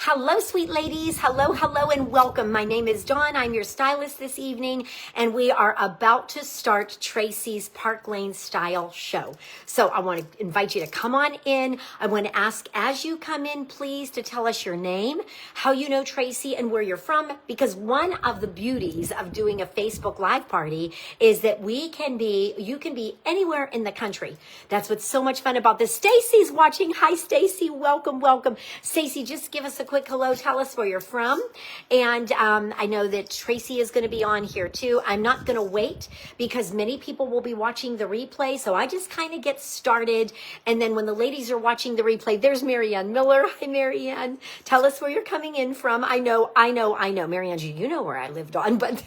Hello, sweet ladies. Hello, hello, and welcome. My name is Dawn. I'm your stylist this evening, and we are about to start Tracy's Park Lane Style Show. So I want to invite you to come on in. I want to ask, as you come in, please, to tell us your name, how you know Tracy, and where you're from, because one of the beauties of doing a Facebook Live party is that you can be anywhere in the country. That's what's so much fun about this. Stacy's watching. Hi, Stacy. Welcome, welcome. Stacy, just give us a quick hello. Tell us where you're from. And I know that Tracy is going to be on here too. I'm not going to wait because many people will be watching the replay. So I just kind of get started. And then when the ladies are watching the replay, there's Marianne Miller. Hi, Marianne. Tell us where you're coming in from. I know. Marianne, you know where I lived on, but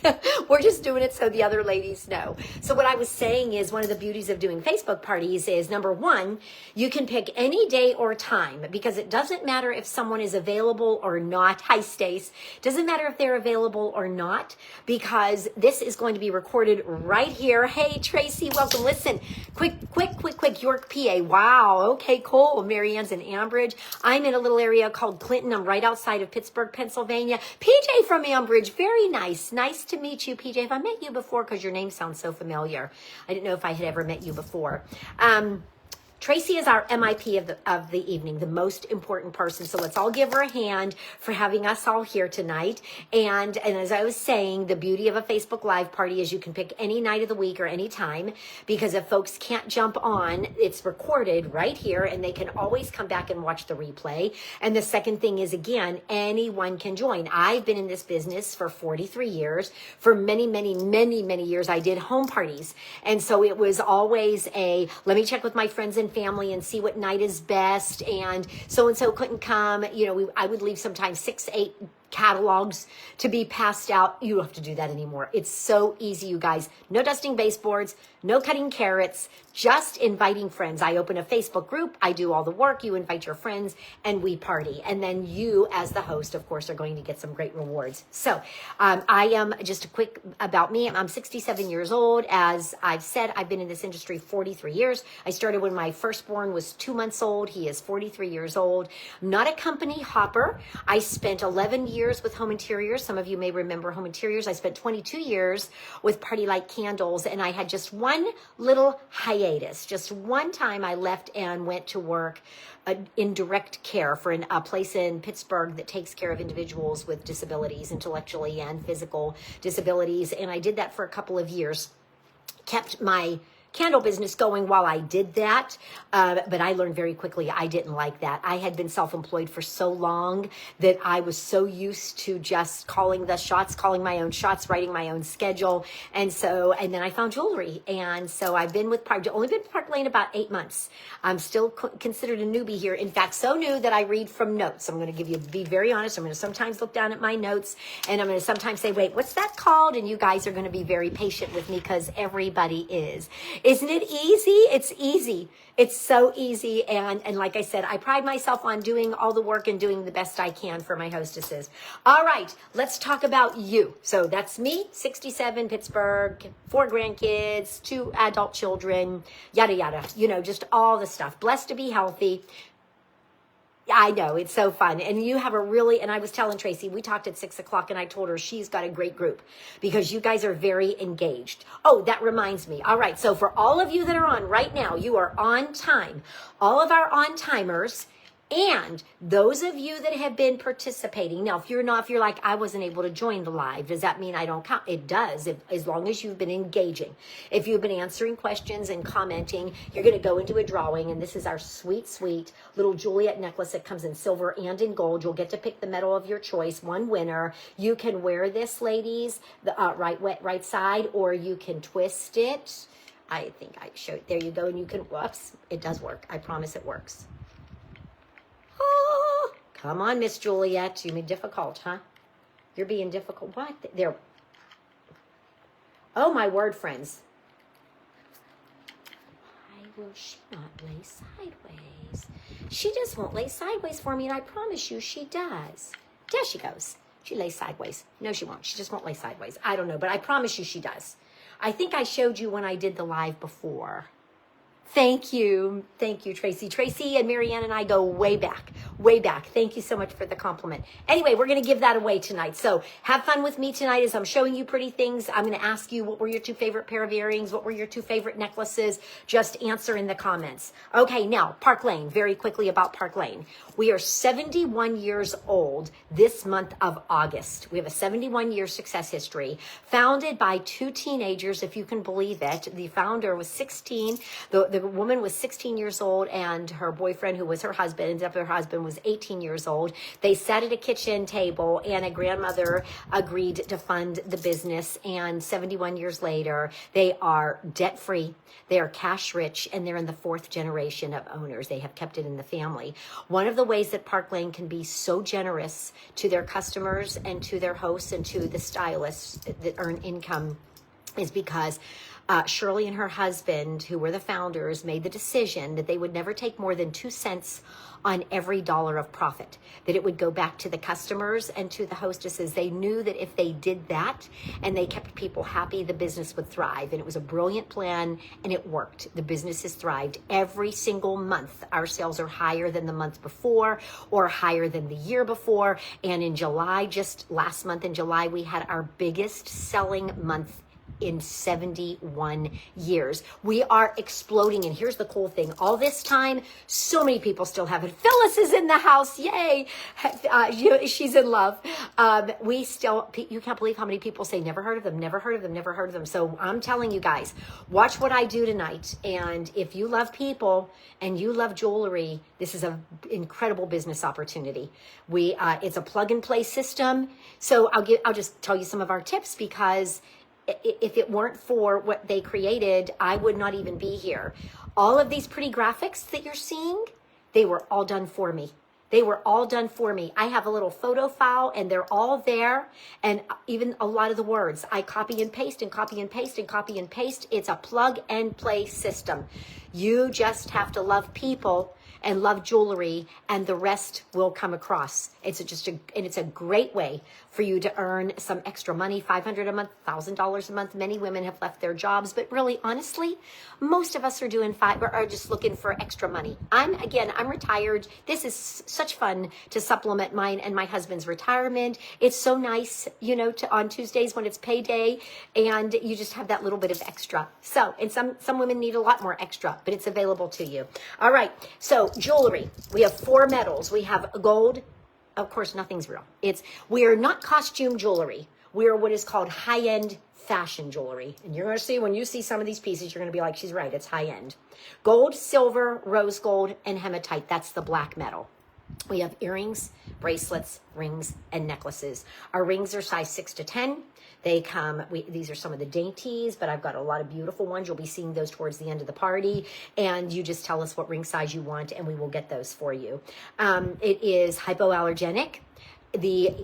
we're just doing it so the other ladies know. So what I was saying is one of the beauties of doing Facebook parties is, number one, you can pick any day or time because it doesn't matter if someone is available or not. Hi, Stace. Doesn't matter if they're available or not because this is going to be recorded right here. Hey, Tracy, welcome. Listen, quick, York, PA. Wow. Okay, cool. Marianne's in Ambridge. I'm in a little area called Clinton. I'm right outside of Pittsburgh, Pennsylvania. PJ from Ambridge. Very nice. Nice to meet you, PJ. Have I met you before? Because your name sounds so familiar. I didn't know if I had ever met you before. Tracy is our MIP of the evening, the most important person. So let's all give her a hand for having us all here tonight. And as I was saying, the beauty of a Facebook Live party is you can pick any night of the week or any time, because if folks can't jump on, it's recorded right here and they can always come back and watch the replay. And the second thing is, again, anyone can join. I've been in this business for 43 years. For many years, I did home parties. And so it was always let me check with my friends and family and see what night is best, and so couldn't come. I would leave sometimes 6-8 catalogs to be passed out. You don't have to do that anymore. It's so easy, you guys. No dusting baseboards, no cutting carrots, just inviting friends. I open a Facebook group. I do all the work. You invite your friends and we party. And then you, as the host, of course, are going to get some great rewards. So I am just a quick about me. I'm 67 years old. As I've said, I've been in this industry 43 years. I started when my firstborn was 2 months old. He is 43 years old. I'm not a company hopper. I spent 11 years with Home Interiors. Some of you may remember Home Interiors. I spent 22 years with Party Light Candles, and I had just one little hiatus. Just one time I left and went to work in direct care for a place in Pittsburgh that takes care of individuals with disabilities, intellectually and physical disabilities. And I did that for a couple of years. Kept my candle business going while I did that, but I learned very quickly I didn't like that. I had been self-employed for so long that I was so used to just calling the shots, calling my own shots, writing my own schedule, and then I found jewelry, and so I've been with only been Park Lane about 8 months. I'm still considered a newbie here. In fact, so new that I read from notes. I'm going to be very honest. I'm going to sometimes look down at my notes, and I'm going to sometimes say, "Wait, what's that called?" And you guys are going to be very patient with me because everybody is. Isn't it easy? It's easy. It's so easy. And like I said, I pride myself on doing all the work and doing the best I can for my hostesses. All right, let's talk about you. So that's me, 67, Pittsburgh, 4 grandkids, 2 adult children, yada, yada. Just all the stuff. Blessed to be healthy. I know, it's so fun. And you have and I was telling Tracy, we talked at 6 o'clock and I told her she's got a great group because you guys are very engaged. Oh, that reminds me. All right. So for all of you that are on right now, you are on time. All of our on-timers and those of you that have been participating. Now, if you're like, I wasn't able to join the live, does that mean I don't count? It does, as long as you've been engaging. If you've been answering questions and commenting, you're going to go into a drawing. And this is our sweet, sweet little Juliet necklace that comes in silver and in gold. You'll get to pick the medal of your choice, one winner. You can wear this, ladies, the right side, or you can twist it. I think I showed, there you go. And you can, whoops, it does work. I promise it works. Oh, come on, Miss Juliet. You made difficult, huh? You're being difficult. What? There. Oh, my word, friends. Why will she not lay sideways? She just won't lay sideways for me, and I promise you she does. There she goes. She lays sideways. No, she won't. She just won't lay sideways. I don't know, but I promise you she does. I think I showed you when I did the live before. Thank you. Thank you, Tracy. Tracy and Marianne and I go way back, way back. Thank you so much for the compliment. Anyway, we're going to give that away tonight. So have fun with me tonight as I'm showing you pretty things. I'm going to ask you, what were your 2 favorite pair of earrings? What were your 2 favorite necklaces? Just answer in the comments. Okay, now Park Lane, very quickly about Park Lane. We are 71 years old this month of August. We have a 71-year success history, founded by 2 teenagers, if you can believe it. The founder was 16. The woman was 16 years old, and her boyfriend, who was her husband, was 18 years old. They sat at a kitchen table, and a grandmother agreed to fund the business. And 71 years later, they are debt-free. They are cash rich, and they're in the 4th generation of owners. They have kept it in the family. One of the ways that Park Lane can be so generous to their customers and to their hosts and to the stylists that earn income is because Shirley and her husband, who were the founders, made the decision that they would never take more than 2 cents on every dollar of profit, that it would go back to the customers and to the hostesses. They knew that if they did that and they kept people happy, the business would thrive. And it was a brilliant plan, and it worked. The business has thrived every single month. Our sales are higher than the month before or higher than the year before. And in July, just last month in July, we had our biggest selling month in 71 years. We are exploding. And here's the cool thing. All this time, so many people still haven't. Phyllis is in the house. Yay. She's in love. You can't believe how many people say, never heard of them, never heard of them, never heard of them. So I'm telling you guys, watch what I do tonight. And if you love people and you love jewelry, this is an incredible business opportunity. It's a plug and play system. So I'll just tell you some of our tips, because if it weren't for what they created, I would not even be here. All of these pretty graphics that you're seeing, they were all done for me. They were all done for me. I have a little photo file, and they're all there. And even a lot of the words, I copy and paste and copy and paste and copy and paste. It's a plug and play system. You just have to love people and love jewelry, and the rest will come across. It's a great way for you to earn some extra money, $500 a month, $1,000 a month. Many women have left their jobs, but really, honestly, most of us are are just looking for extra money. I'm retired. This is such fun to supplement mine and my husband's retirement. It's so nice, on Tuesdays when it's payday, and you just have that little bit of extra. So, and some women need a lot more extra, but it's available to you. All right. So jewelry, we have 4 metals. We have gold. Of course, nothing's real. We are not costume jewelry. We are what is called high-end fashion jewelry. And you're going to see, when you see some of these pieces, you're going to be like, she's right, it's high-end. Gold, silver, rose gold, and hematite. That's the black metal. We have earrings, bracelets, rings, and necklaces. Our rings are size 6 to 10. These are some of the dainties, but I've got a lot of beautiful ones. You'll be seeing those towards the end of the party, and you just tell us what ring size you want, and we will get those for you. It is hypoallergenic. The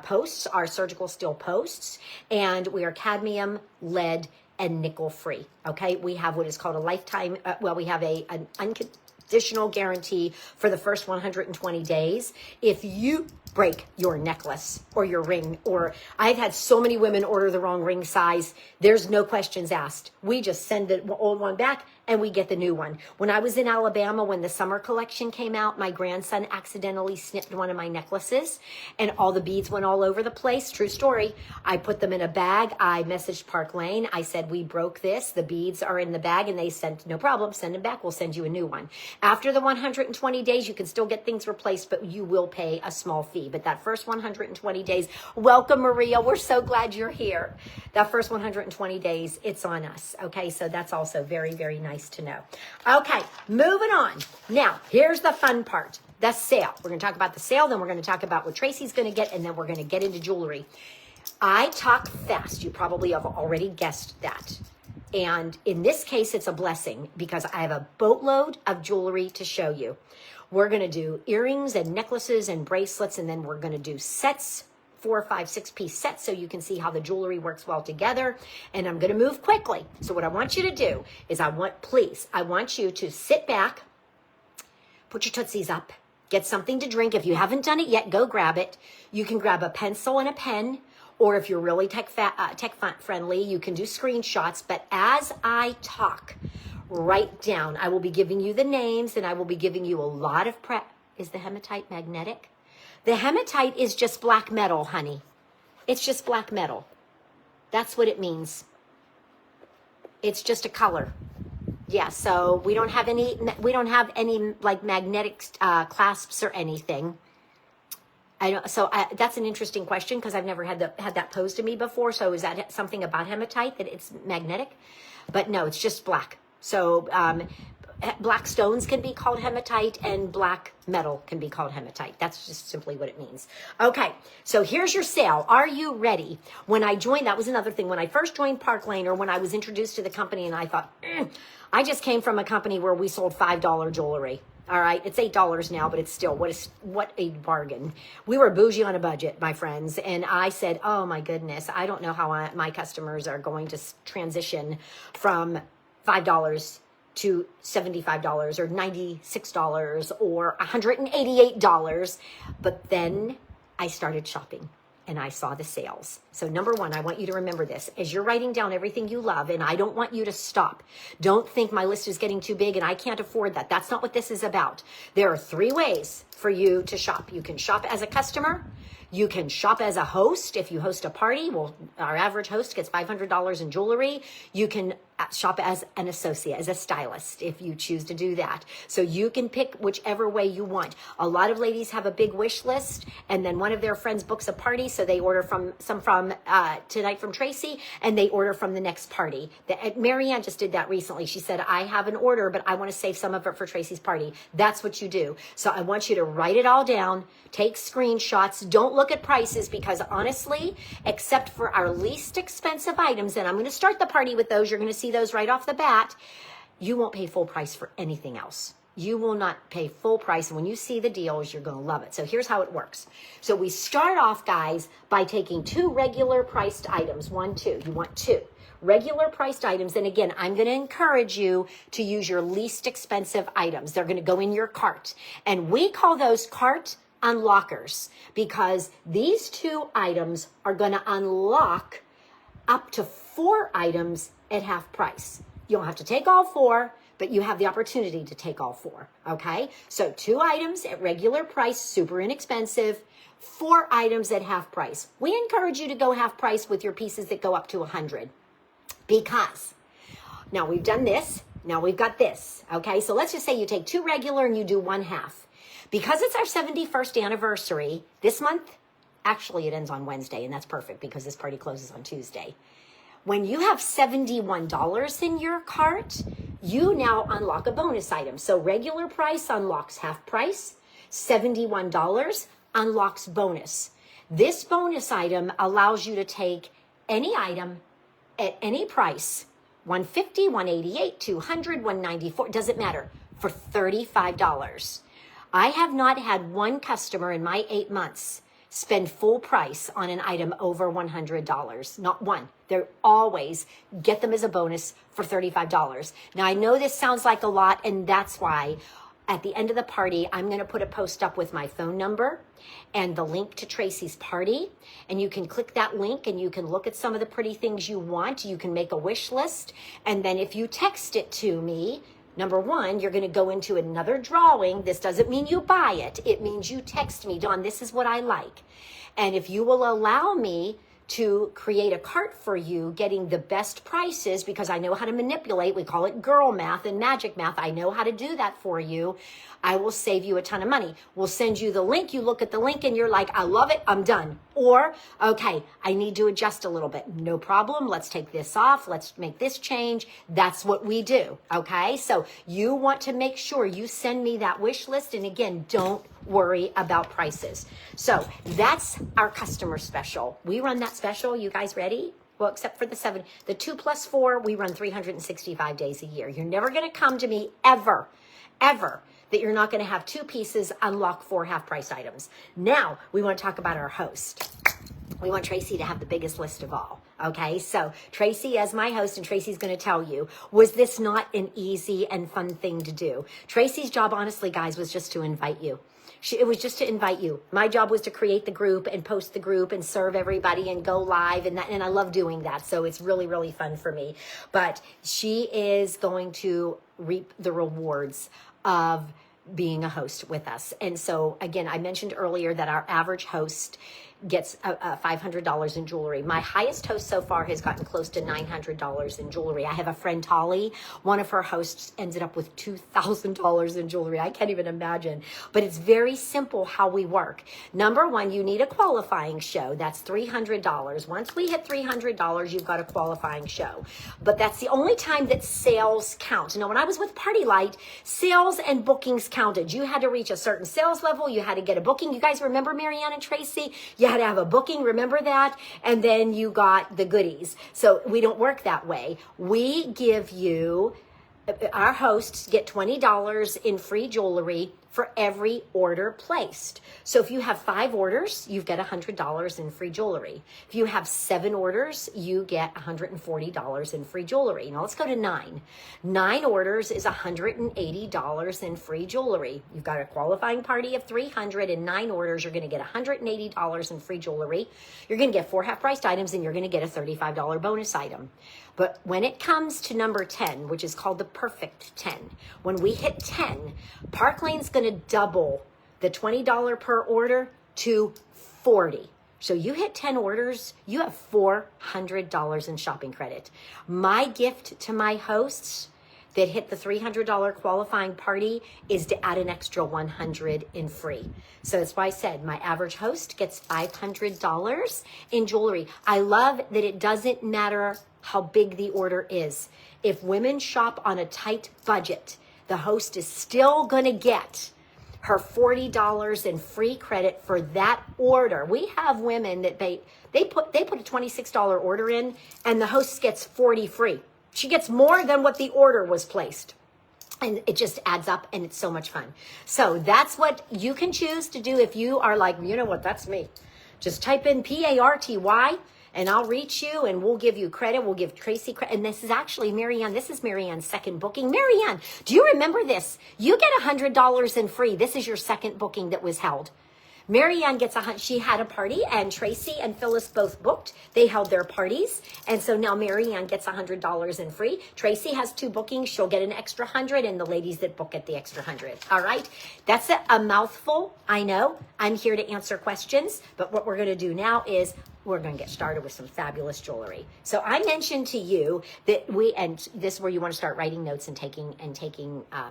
posts are surgical steel posts, and we are cadmium, lead, and nickel free. Okay, we have what is called a lifetime. We have an unconditional guarantee for the first 120 days. If you break your necklace or your ring, or I've had so many women order the wrong ring size, there's no questions asked. We just send the old one back and we get the new one. When I was in Alabama, when the summer collection came out, my grandson accidentally snipped one of my necklaces and all the beads went all over the place. True story. I put them in a bag. I messaged Park Lane. I said, we broke this. The beads are in the bag, and they said, no problem. Send them back. We'll send you a new one. After the 120 days, you can still get things replaced, but you will pay a small fee. But that first 120 days, welcome, Maria. We're so glad you're here. That first 120 days, it's on us. Okay, so that's also very, very nice to know. Okay, moving on. Now, here's the fun part, the sale. We're going to talk about the sale, then we're going to talk about what Tracy's going to get, and then we're going to get into jewelry. I talk fast. You probably have already guessed that. And in this case, it's a blessing because I have a boatload of jewelry to show you. We're going to do earrings and necklaces and bracelets, and then we're going to do sets, 4, 5, 6-piece sets, so you can see how the jewelry works well together. And I'm going to move quickly. So what I want you to do is I want you to sit back, put your tootsies up, get something to drink. If you haven't done it yet, go grab it. You can grab a pencil and a pen, or if you're really tech friendly, you can do screenshots. But as I talk, write down. I will be giving you the names, and I will be giving you a lot of prep. Is the hematite magnetic? The hematite is just black metal, honey. It's just black metal. That's what it means. It's just a color. Yeah, so we don't have any like magnetic clasps or anything. That's an interesting question because I've never had that posed to me before. So is that something about hematite that it's magnetic? But no, it's just black. So black stones can be called hematite and black metal can be called hematite. That's just simply what it means. Okay, so here's your sale. Are you ready? When I joined, that was another thing. When I first joined Park Lane, or when I was introduced to the company, and I thought, I just came from a company where we sold $5 jewelry. All right, it's $8 now, but it's still, what a bargain. We were bougie on a budget, my friends. And I said, oh my goodness, I don't know how my customers are going to transition from $5 to $75 or $96 or $188. But then I started shopping and I saw the sales. So number one, I want you to remember this. As you're writing down everything you love, and I don't want you to stop. Don't think my list is getting too big and I can't afford that. That's not what this is about. There are 3 ways for you to shop. You can shop as a customer. You can shop as a host. If you host a party, well, our average host gets $500 in jewelry. You can shop as an associate, as a stylist, if you choose to do that. So you can pick whichever way you want. A lot of ladies have a big wish list, and then one of their friends books a party, so they order from tonight from Tracy, and they order from the next party. Marianne just did that recently. She said, I have an order, but I want to save some of it for Tracy's party. That's what you do. So I want you to write it all down, take screenshots. Don't look at prices, because honestly, except for our least expensive items, and I'm going to start the party with those, you're going to see those right off the bat, you won't pay full price for anything else. You will not pay full price. And when you see the deals, you're going to love it. So here's how it works. So we start off, guys, by taking 2 regular priced items. 1, 2. You want 2 regular priced items. And again, I'm going to encourage you to use your least expensive items. They're going to go in your cart. And we call those cart unlockers, because these 2 items are going to unlock up to 4 items at half price. You don't have to take all 4, but you have the opportunity to take all 4, okay? So 2 items at regular price, super inexpensive, 4 items at half price. We encourage you to go half price with your pieces that go up to 100, because now we've done this, now we've got this, okay? So let's just say you take 2 regular and you do 1 half. Because it's our 71st anniversary this month, actually it ends on Wednesday, and that's perfect because this party closes on Tuesday. When you have $71 in your cart, you now unlock a bonus item. So regular price unlocks half price, $71 unlocks bonus. This bonus item allows you to take any item at any price, $150, $188, $200, $194, doesn't matter, for $35. I have not had one customer in my 8 months spend full price on an item over $100. Not one. They're always get them as a bonus for $35. Now, I know this sounds like a lot, and that's why at the end of the party, I'm going to put a post up with my phone number and the link to Tracy's party. And you can click that link and you can look at some of the pretty things you want. You can make a wish list. And then if you text it to me, number one, you're going to go into another drawing. This doesn't mean you buy it. It means you text me, Dawn, this is what I like. And if you will allow me to create a cart for you, getting the best prices, because I know how to manipulate. We call it girl math and magic math. I know how to do that for you. I will save you a ton of money. We'll send you the link. You look at the link and you're like, I love it. I'm done. Or, okay, I need to adjust a little bit. No problem. Let's take this off. Let's make this change. That's what we do. Okay. So you want to make sure you send me that wish list. And again, don't worry about prices. So that's our customer special. We run that special. You guys ready? Well, except for the 2 plus 4, we run 365 days a year. You're never going to come to me ever, that you're not going to have 2 pieces unlock 4 half price items. Now we want to talk about our host. We want Tracy to have the biggest list of all. Okay, so Tracy as my host, and Tracy's going to tell you, was this not an easy and fun thing to do? Tracy's job, honestly, guys, was just to invite you. It was just to invite you. My job was to create the group and post the group and serve everybody and go live, and I love doing that. So it's really, really fun for me. But she is going to reap the rewards of being a host with us. And so again, I mentioned earlier that our average host gets $500 in jewelry. My highest host so far has gotten close to $900 in jewelry. I have a friend, Tolly. One of her hosts ended up with $2,000 in jewelry. I can't even imagine. But it's very simple how we work. Number one, you need a qualifying show. That's $300. Once we hit $300, you've got a qualifying show. But that's the only time that sales count. Now, when I was with Party Light, sales and bookings counted. You had to reach a certain sales level. You had to get a booking. You guys remember Marianne and Tracy? You had to have a booking, remember that? And then you got the goodies. So we don't work that way. We give you, our hosts get $20 in free jewelry for every order placed. So if you have 5 orders, you get $100 in free jewelry. If you have 7 orders, you get $140 in free jewelry. Now let's go to 9. 9 orders is $180 in free jewelry. You've got a qualifying party of 300 and 9 orders, you're going to get $180 in free jewelry. You're going to get 4 half-priced items, and you're going to get a $35 bonus item. But when it comes to number 10, which is called the perfect 10, when we hit 10, Park Lane's going to double the $20 per order to $40. So you hit 10 orders, you have $400 in shopping credit. My gift to my hosts that hit the $300 qualifying party is to add an extra $100 in free. So that's why I said my average host gets $500 in jewelry. I love that it doesn't matter how big the order is. If women shop on a tight budget, the host is still going to get her $40 in free credit for that order. We have women that they put a $26 order in, and the host gets $40 free. She gets more than what the order was placed. And it just adds up, and it's so much fun. So that's what you can choose to do if you are like, you know what, that's me. Just type in PARTY, and I'll reach you, and we'll give you credit. We'll give Tracy credit. And this is actually Marianne. This is Marianne's second booking. Marianne, do you remember this? You get $100 in free. This is your second booking that was held. Marianne gets she had a party, and Tracy and Phyllis both booked. They held their parties. And so now Marianne gets $100 in free. Tracy has 2 bookings. She'll get an extra 100, and the ladies that book get the extra 100. All right. That's a mouthful. I know. I'm here to answer questions. But what we're going to do now is we're going to get started with some fabulous jewelry. So I mentioned to you that and this is where you want to start writing notes and taking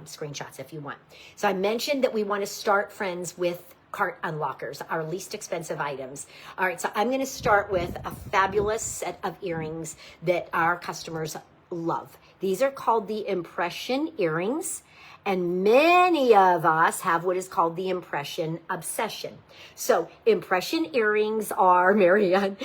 screenshots if you want. So I mentioned that we want to start, friends, with cart unlockers, our least expensive items. All right, so I'm going to start with a fabulous set of earrings that our customers love. These are called the impression earrings, and many of us have what is called the impression obsession. So impression earrings are, Marianne,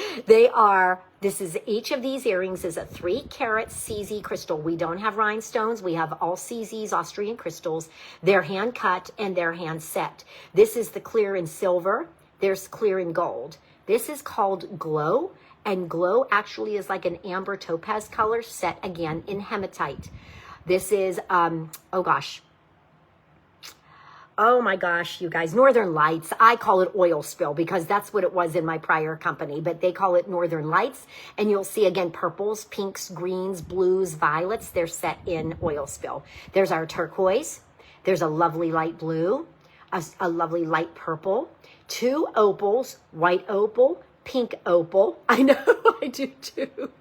each of these earrings is a 3-carat CZ crystal. We don't have rhinestones. We have all CZs, Austrian crystals. They're hand cut and they're hand set. This is the clear in silver. There's clear in gold. This is called glow, and glow actually is like an amber topaz color set again in hematite. This is, oh my gosh, you guys, Northern Lights. I call it oil spill because that's what it was in my prior company, but they call it Northern Lights. And you'll see again, purples, pinks, greens, blues, violets. They're set in oil spill. There's our turquoise. There's a lovely light blue, a lovely light purple, 2 opals, white opal, pink opal. I know, I do too.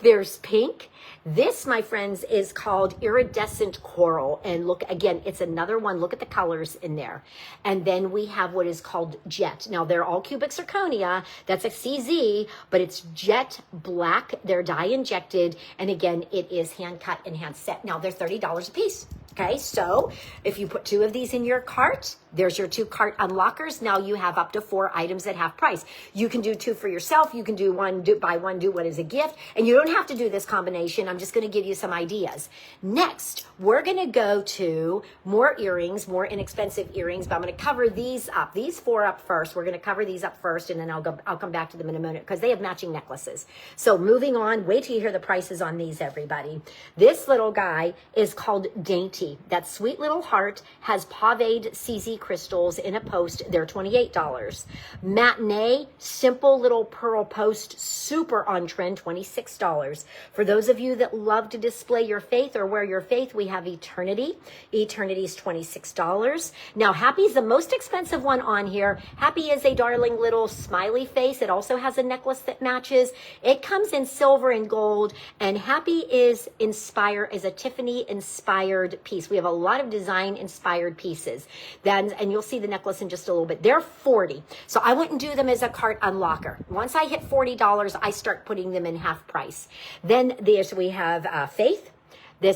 There's pink. This, my friends, is called iridescent coral. And look, again, it's another one. Look at the colors in there. And then we have what is called jet. Now, they're all cubic zirconia. That's a CZ, but it's jet black. They're dye injected. And again, it is hand cut and hand set. Now, they're $30 a piece. Okay, so if you put 2 of these in your cart, there's your 2 cart unlockers. Now you have up to 4 items at half price. You can do 2 for yourself. You can do buy one, do one as a gift. And you don't have to do this combination. I'm just going to give you some ideas. Next, we're going to go to more earrings, more inexpensive earrings, but I'm going to cover these up. These 4 up first. We're going to cover these up first, and then I'll come back to them in a minute because they have matching necklaces. So moving on, wait till you hear the prices on these, everybody. This little guy is called Dainty. dainty. That sweet little heart has paved CZ crystals in a post. They're $28. Matinee, simple little pearl post, super on trend, $26. For those of you that love to display your faith or wear your faith, we have Eternity. Eternity's $26. Now, Happy's the most expensive one on here. Happy is a darling little smiley face. It also has a necklace that matches. It comes in silver and gold, and Happy is a Tiffany inspired piece. We have a lot of design inspired pieces. And you'll see the necklace in just a little bit. They're $40. So I wouldn't do them as a cart unlocker. Once I hit $40, I start putting them in half price. Then we have Faith.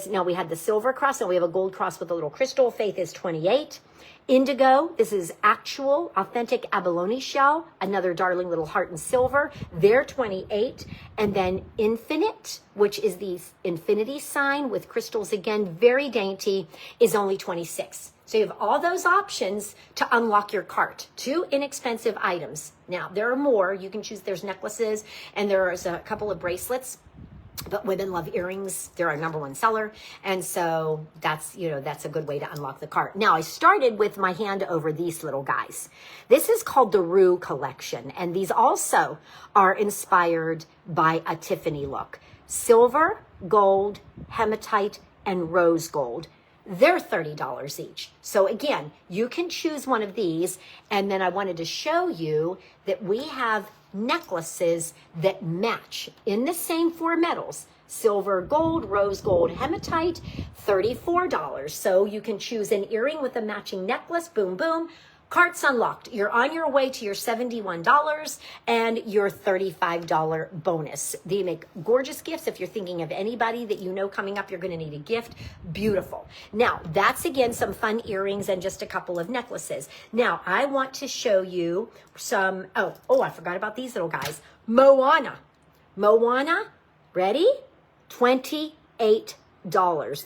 Now we had the silver cross, and we have a gold cross with a little crystal. Faith is $28. Indigo, this is actual authentic abalone shell, another darling little heart in silver. They're $28. And then Infinite, which is the infinity sign with crystals, again, very dainty, is only $26. So you have all those options to unlock your cart. 2 inexpensive items. Now, there are more. You can choose. There's necklaces, and there's a couple of bracelets. But women love earrings. They're our #1 seller. And so that's a good way to unlock the cart. Now, I started with my hand over these little guys. This is called the Rue collection. And these also are inspired by a Tiffany look. Silver, gold, hematite, and rose gold. They're $30 each. So again, you can choose one of these. And then I wanted to show you that we have necklaces that match in the same 4 metals: silver, gold, rose gold, hematite, $34. So you can choose an earring with a matching necklace. Boom, boom. Cart's unlocked. You're on your way to your $71 and your $35 bonus. They make gorgeous gifts. If you're thinking of anybody that you know coming up, you're going to need a gift. Beautiful. Now, that's again some fun earrings and just a couple of necklaces. Now, I want to show you some, I forgot about these little guys. Moana, ready? $28.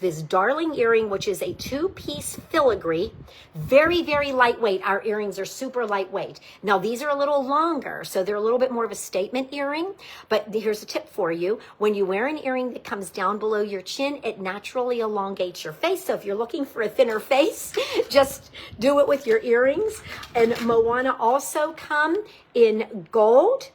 This darling earring, which is a 2-piece filigree, very, very lightweight. Our earrings are super lightweight. Now, these are a little longer, so they're a little bit more of a statement earring. But here's a tip for you. When you wear an earring that comes down below your chin, it naturally elongates your face. So if you're looking for a thinner face, just do it with your earrings. And Moana also come in gold,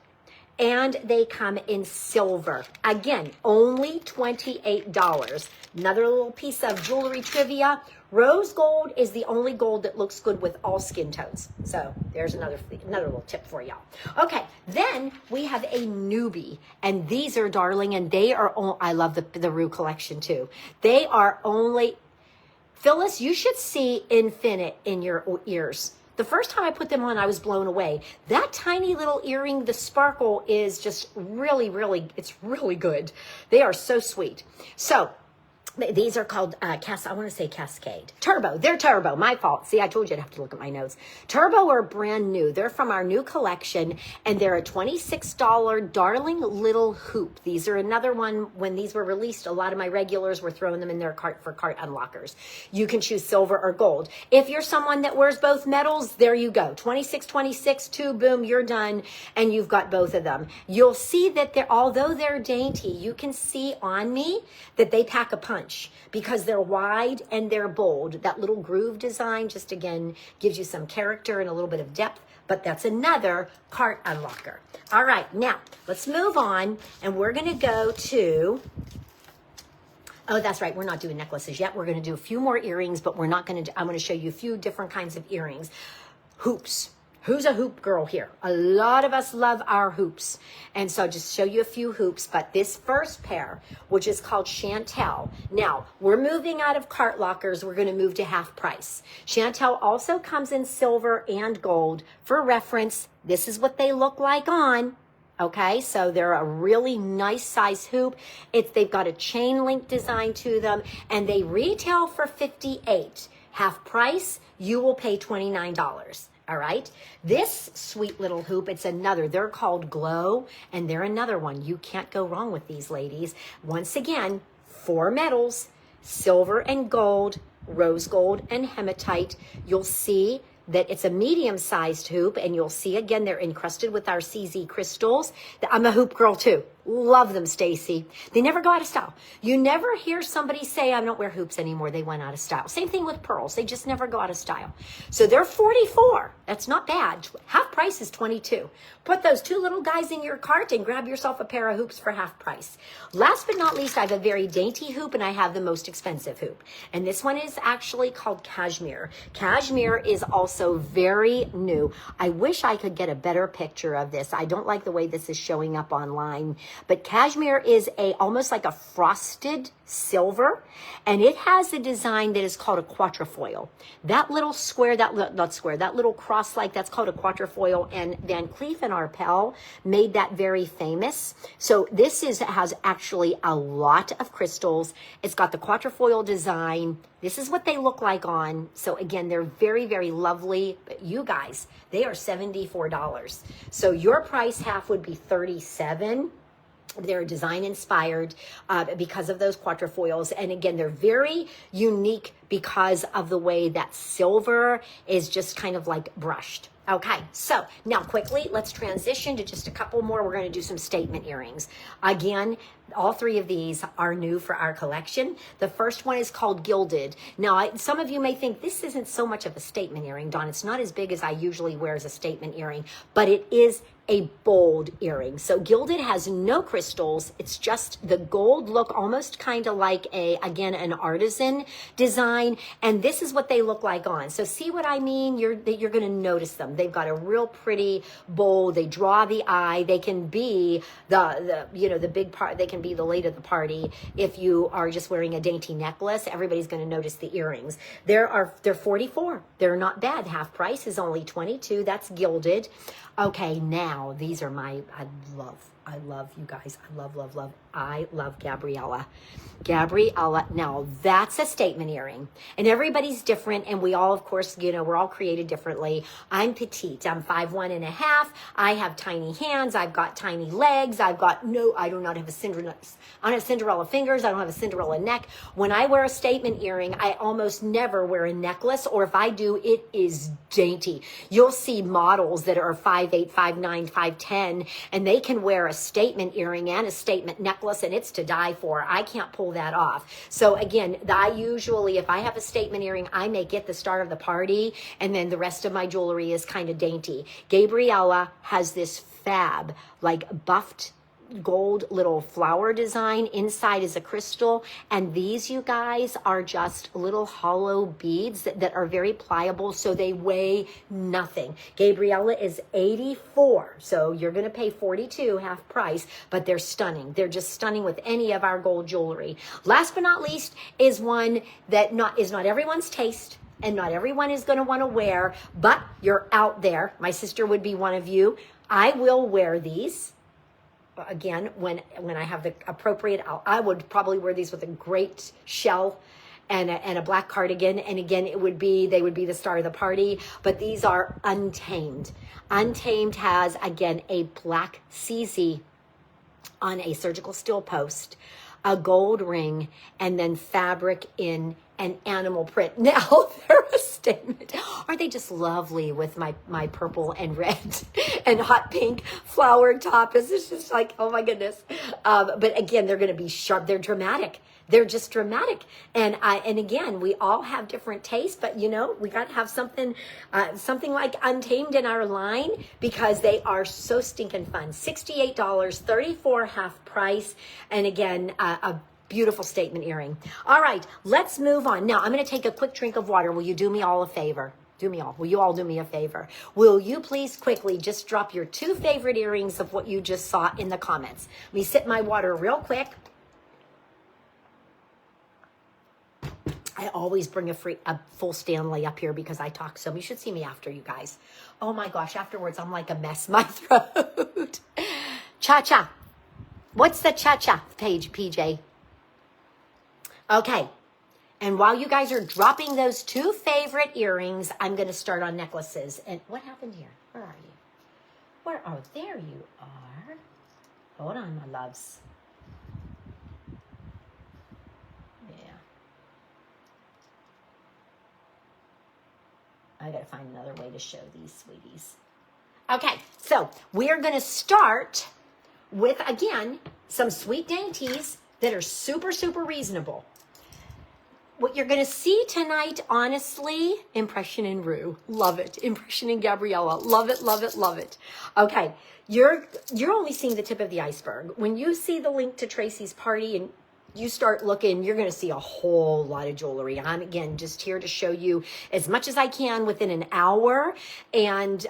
and they come in silver. Again, only $28. Another little piece of jewelry trivia. Rose gold is the only gold that looks good with all skin tones. So there's another little tip for y'all. Okay, then we have a newbie, and these are darling, and they are, I love the Rue collection too. They are only, Phyllis, you should see Infinite in your ears. The first time I put them on, I was blown away. That tiny little earring, the sparkle is just really, really, it's really good. They are so sweet. So these are called, I want to say Cascade. Turbo. They're Turbo. My fault. See, I told you I'd have to look at my notes. Turbo are brand new. They're from our new collection, and they're a $26 darling little hoop. These are another one. When these were released, a lot of my regulars were throwing them in their cart for cart unlockers. You can choose silver or gold. If you're someone that wears both metals, there you go. 26, 2, boom, you're done, and you've got both of them. You'll see that although they're dainty, you can see on me that they pack a punch, because they're wide and they're bold. That little groove design just, again, gives you some character and a little bit of depth, but that's another cart unlocker. All right, now let's move on, and we're going to go to, oh, that's right, we're not doing necklaces yet. We're going to do a few more earrings, but we're not going to, I'm going to show you a few different kinds of earrings. Hoops. Who's a hoop girl here? A lot of us love our hoops. And so I'll just show you a few hoops. But this first pair, which is called Chantel. Now, we're moving out of cart lockers. We're going to move to half price. Chantel also comes in silver and gold. For reference, this is what they look like on. Okay, so they're a really nice size hoop. They've got a chain link design to them, and they retail for $58. Half price, you will pay $29. All right, this sweet little hoop, they're called Glow, and they're another one. You can't go wrong with these ladies. Once again, 4 metals, silver and gold, rose gold and hematite. You'll see that it's a medium-sized hoop, and you'll see, again, they're encrusted with our CZ crystals. I'm a hoop girl too. Love them, Stacy. They never go out of style. You never hear somebody say, I don't wear hoops anymore. They went out of style. Same thing with pearls. They just never go out of style. So they're 44. That's not bad. Half price is 22. Put those two little guys in your cart and grab yourself a pair of hoops for half price. Last but not least, I have a very dainty hoop and I have the most expensive hoop. And this one is actually called Cashmere. Cashmere is also very new. I wish I could get a better picture of this. I don't like the way this is showing up online. But Cashmere is almost like a frosted silver, and it has a design that is called a quatrefoil. That little square, that little cross like, that's called a quatrefoil, and Van Cleef and Arpels made that very famous. So this has actually a lot of crystals. It's got the quatrefoil design. This is what they look like on. So again, they're very, very lovely. But you guys, they are $74. So your price half would be $37. They're design inspired because of those quatrefoils. And again, they're very unique because of the way that silver is just kind of like brushed. Okay, so now quickly, let's transition to just a couple more. We're going to do some statement earrings. Again, all three of these are new for our collection. The first one is called Gilded. Now, some of you may think this isn't so much of a statement earring, Dawn. It's not as big as I usually wear as a statement earring, but it is a bold earring. So Gilded has no crystals. It's just the gold look, almost kind of like an artisan design. And this is what they look like on. So see what I mean? You're going to notice them. They've got a real pretty bold. They draw the eye. They can be the big part. They can be the late of the party. If you are just wearing a dainty necklace, everybody's going to notice the earrings. They're 44. They're not bad. Half price is only 22. That's Gilded. Okay, now these are I love you guys. I love Gabriella. Now that's a statement earring, and everybody's different, and we all, of course, we're all created differently. I'm petite. I'm 5'1.5". I have tiny hands. I've got tiny legs. I do not have I don't have Cinderella fingers. I don't have a Cinderella neck. When I wear a statement earring, I almost never wear a necklace, or if I do, it is dainty. You'll see models that are 5'8", 5'9", 5'10", and they can wear a statement earring and a statement necklace, and it's to die for. I can't pull that off. So again, I usually, if I have a statement earring, I make it the star of the party, and then the rest of my jewelry is kind of dainty. Gabriella has this fab, like buffed gold little flower design. Inside is a crystal, and these, you guys, are just little hollow beads that are very pliable, so they weigh nothing. Gabriella is 84, so you're going to pay 42 half price, but they're stunning. They're just stunning with any of our gold jewelry. Last but not least is one that is not everyone's taste, and not everyone is going to want to wear, but you're out there. My sister would be one of you. I will wear these. Again, when I have the appropriate, I would probably wear these with a great shell and a black cardigan. And again, they would be the star of the party. But these are Untamed. Untamed has, again, a black CZ on a surgical steel post, a gold ring, and then fabric in an animal print. Now, they're a statement. Aren't they just lovely with my purple and red and hot pink flowered top? It's just like, oh my goodness. But again, they're going to be sharp. They're dramatic. They're just dramatic. And again, we all have different tastes, but we got to have something like Untamed in our line, because they are so stinking fun. $68, $34 half price. And again, a beautiful statement earring. All right, let's move on. Now, I'm going to take a quick drink of water. Will you do me all a favor? Will you all do me a favor? Will you please quickly just drop your 2 favorite earrings of what you just saw in the comments? Let me sip my water real quick. I always bring a full Stanley up here because I talk so. You should see me after, you guys. Oh my gosh, afterwards I'm like a mess. My throat. Cha-cha. What's the cha-cha page, PJ? Okay, and while you guys are dropping those 2 favorite earrings, I'm going to start on necklaces. And what happened here? Where are you? Oh, there you are. Hold on, my loves. Yeah. I got to find another way to show these sweeties. Okay, so we're going to start with, again, some sweet dainties that are super, super reasonable. What you're going to see tonight, honestly, Impression in Rue. Love it. Impression in Gabriella. Love it, love it, love it. Okay, you're only seeing the tip of the iceberg. When you see the link to Tracy's party and you start looking, you're going to see a whole lot of jewelry. I'm, again, just here to show you as much as I can within an hour. And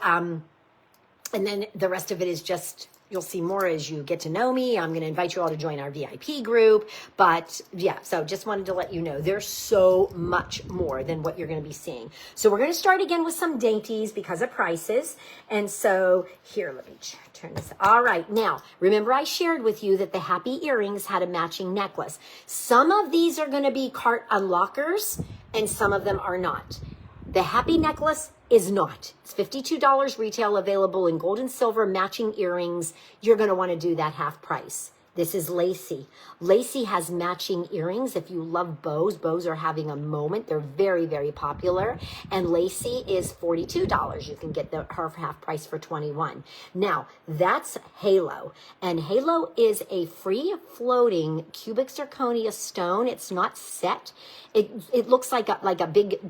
then the rest of it is just, you'll see more as you get to know me. I'm going to invite you all to join our VIP group. But yeah, so just wanted to let you know there's so much more than what you're going to be seeing. So we're going to start again with some dainties because of prices. And so here, let me turn this. All right. Now, remember I shared with you that the Happy earrings had a matching necklace. Some of these are going to be cart unlockers and some of them are not. The Happy necklace is not. It's $52 retail, available in gold and silver matching earrings. You're going to want to do that half price. This is Lacey. Lacey has matching earrings. If you love bows, bows are having a moment. They're very, very popular. And Lacey is $42. You can get her half price for $21. Now, that's Halo. And Halo is a free floating cubic zirconia stone. It's not set. It looks like a big,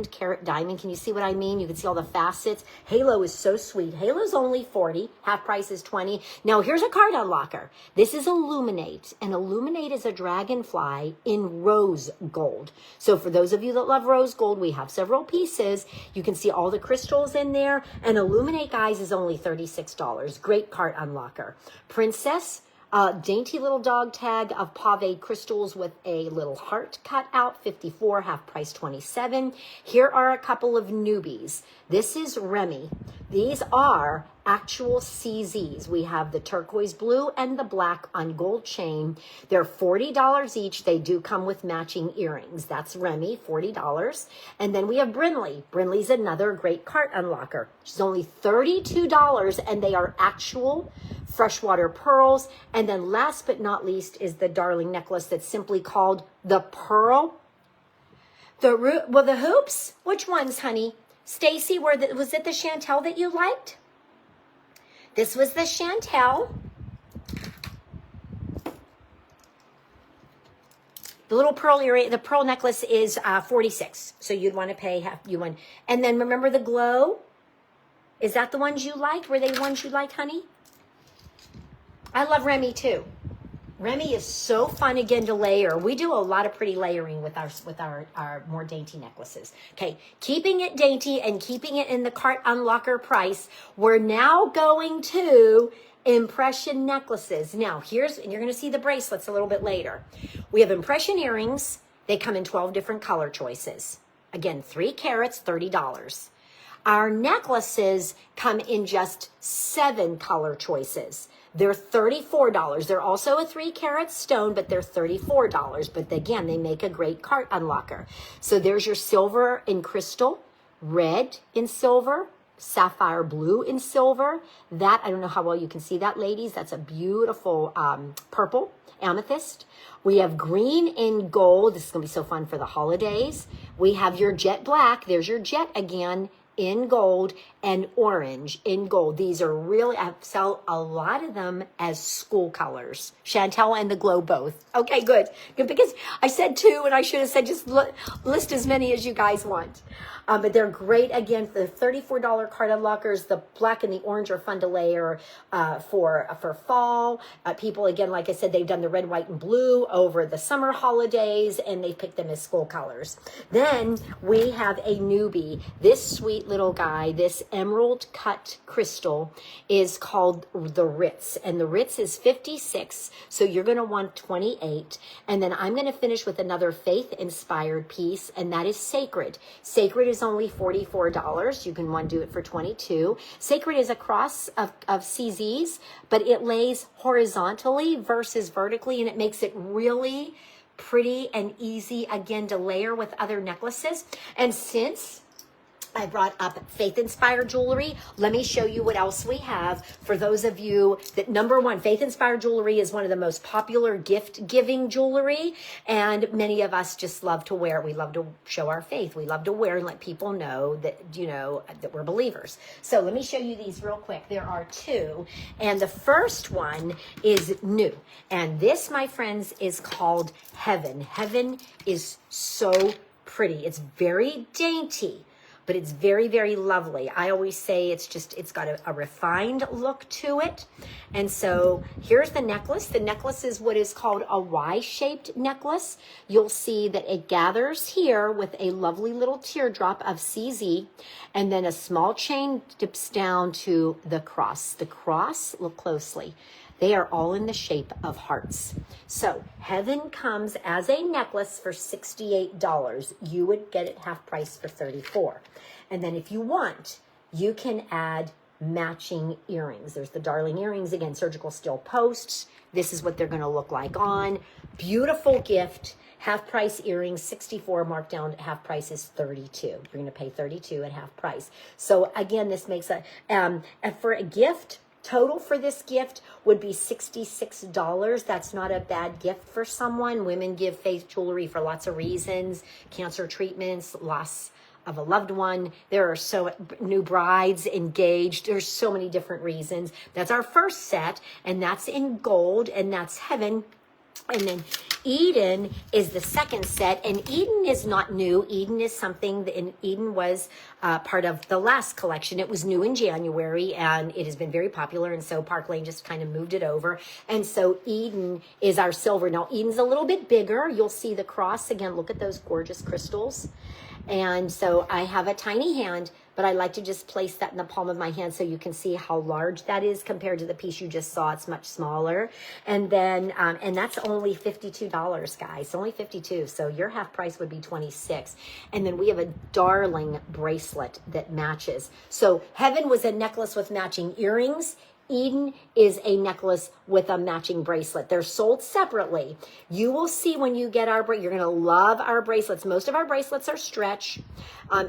carat diamond. Can you see what I mean? You can see all the facets. Halo is so sweet. Halo's only $40. Half price is $20. Now here's a card unlocker. This is Illuminate. And Illuminate is a dragonfly in rose gold. So for those of you that love rose gold, we have several pieces. You can see all the crystals in there. And Illuminate, guys, is only $36. Great card unlocker. Princess. Dainty little dog tag of pave crystals with a little heart cut out, $54, half price $27. Here are a couple of newbies. This is Remy. These are actual CZs. We have the turquoise blue and the black on gold chain. They're $40 each. They do come with matching earrings. That's Remy, $40. And then we have Brinley. Brinley's another great cart unlocker. She's only $32, and they are actual freshwater pearls. And then last but not least is the darling necklace that's simply called the Pearl. The hoops? Which ones, honey? Stacy, was it the Chantel that you liked? This was the Chantel. The little pearl earring, the pearl necklace is $46. So you'd want to pay half. And then remember the glow? Is that the ones you liked? Were they the ones you liked, honey? I love Remy too. Remy is so fun again to layer. We do a lot of pretty layering with our more dainty necklaces. Okay, keeping it dainty and keeping it in the cart unlocker price. We're now going to impression necklaces. Now, and you're going to see the bracelets a little bit later. We have impression earrings. They come in 12 different color choices. Again, 3 carats, $30. Our necklaces come in just 7 color choices. They're $34. They're also a 3 carat stone, but they're $34. But again, they make a great cart unlocker. So there's your silver in crystal, red in silver, sapphire blue in silver. That, I don't know how well you can see that, ladies. That's a beautiful purple amethyst. We have green in gold. This is going to be so fun for the holidays. We have your jet black. There's your jet again in gold, and orange in gold. These are really, I sell a lot of them as school colors. Chantel and the glow both. Okay, good. Because I said 2 and I should have said just list as many as you guys want. But they're great. Again, the $34 card unlockers. The black and the orange are fun to layer for fall. People, again, like I said, they've done the red, white, and blue over the summer holidays, and they picked them as school colors. Then we have a newbie. This sweet little guy, this emerald cut crystal, is called the Ritz, and the Ritz is $56, so you're going to want $28. And then I'm going to finish with another faith-inspired piece, and that is Sacred. Sacred is only $44. You can want to do it for $22. Sacred is a cross of CZs, but it lays horizontally versus vertically, and it makes it really pretty and easy, again, to layer with other necklaces. And since I brought up faith-inspired jewelry. Let me show you what else we have. For those of you that, number one, faith-inspired jewelry is one of the most popular gift-giving jewelry, and many of us just love to wear. We love to show our faith. We love to wear and let people know that, you know, that we're believers. So let me show you these real quick. There are two, and the first one is new, and this, my friends, is called Heaven. Heaven is so pretty. It's very dainty, but it's very, very lovely. I always say it's got a refined look to it. And so here's the necklace. The necklace is what is called a Y-shaped necklace. You'll see that it gathers here with a lovely little teardrop of CZ, and then a small chain dips down to the cross. The cross, look closely. They are all in the shape of hearts. So Heaven comes as a necklace for $68. You would get it half price for $34. And then if you want, you can add matching earrings. There's the darling earrings, again, surgical steel posts. This is what they're going to look like on. Beautiful gift. Half price earrings, $64, marked down half price is $32. You're going to pay $32 at half price. So again, this makes for a gift, total for this gift would be $66. That's not a bad gift for someone. Women give faith jewelry for lots of reasons. Cancer treatments, loss of a loved one. There are so new brides engaged. There's so many different reasons. That's our first set, and that's in gold, and that's Heaven. And then Eden is the second set, and Eden is not new. Eden is something that Eden was part of the last collection. It was new in January, and it has been very popular, and so Park Lane just kind of moved it over. And so Eden is our silver. Now, Eden's a little bit bigger. You'll see the cross. Again, look at those gorgeous crystals. And so I have a tiny hand, but I like to just place that in the palm of my hand so you can see how large that is compared to the piece you just saw. It's much smaller. And then, and that's only $52, guys, only $52. So your half price would be $26. And then we have a darling bracelet that matches. So Heaven was a necklace with matching earrings. Eden is a necklace with a matching bracelet. They're sold separately. You will see when you get our, you're going to love our bracelets. Most of our bracelets are stretch.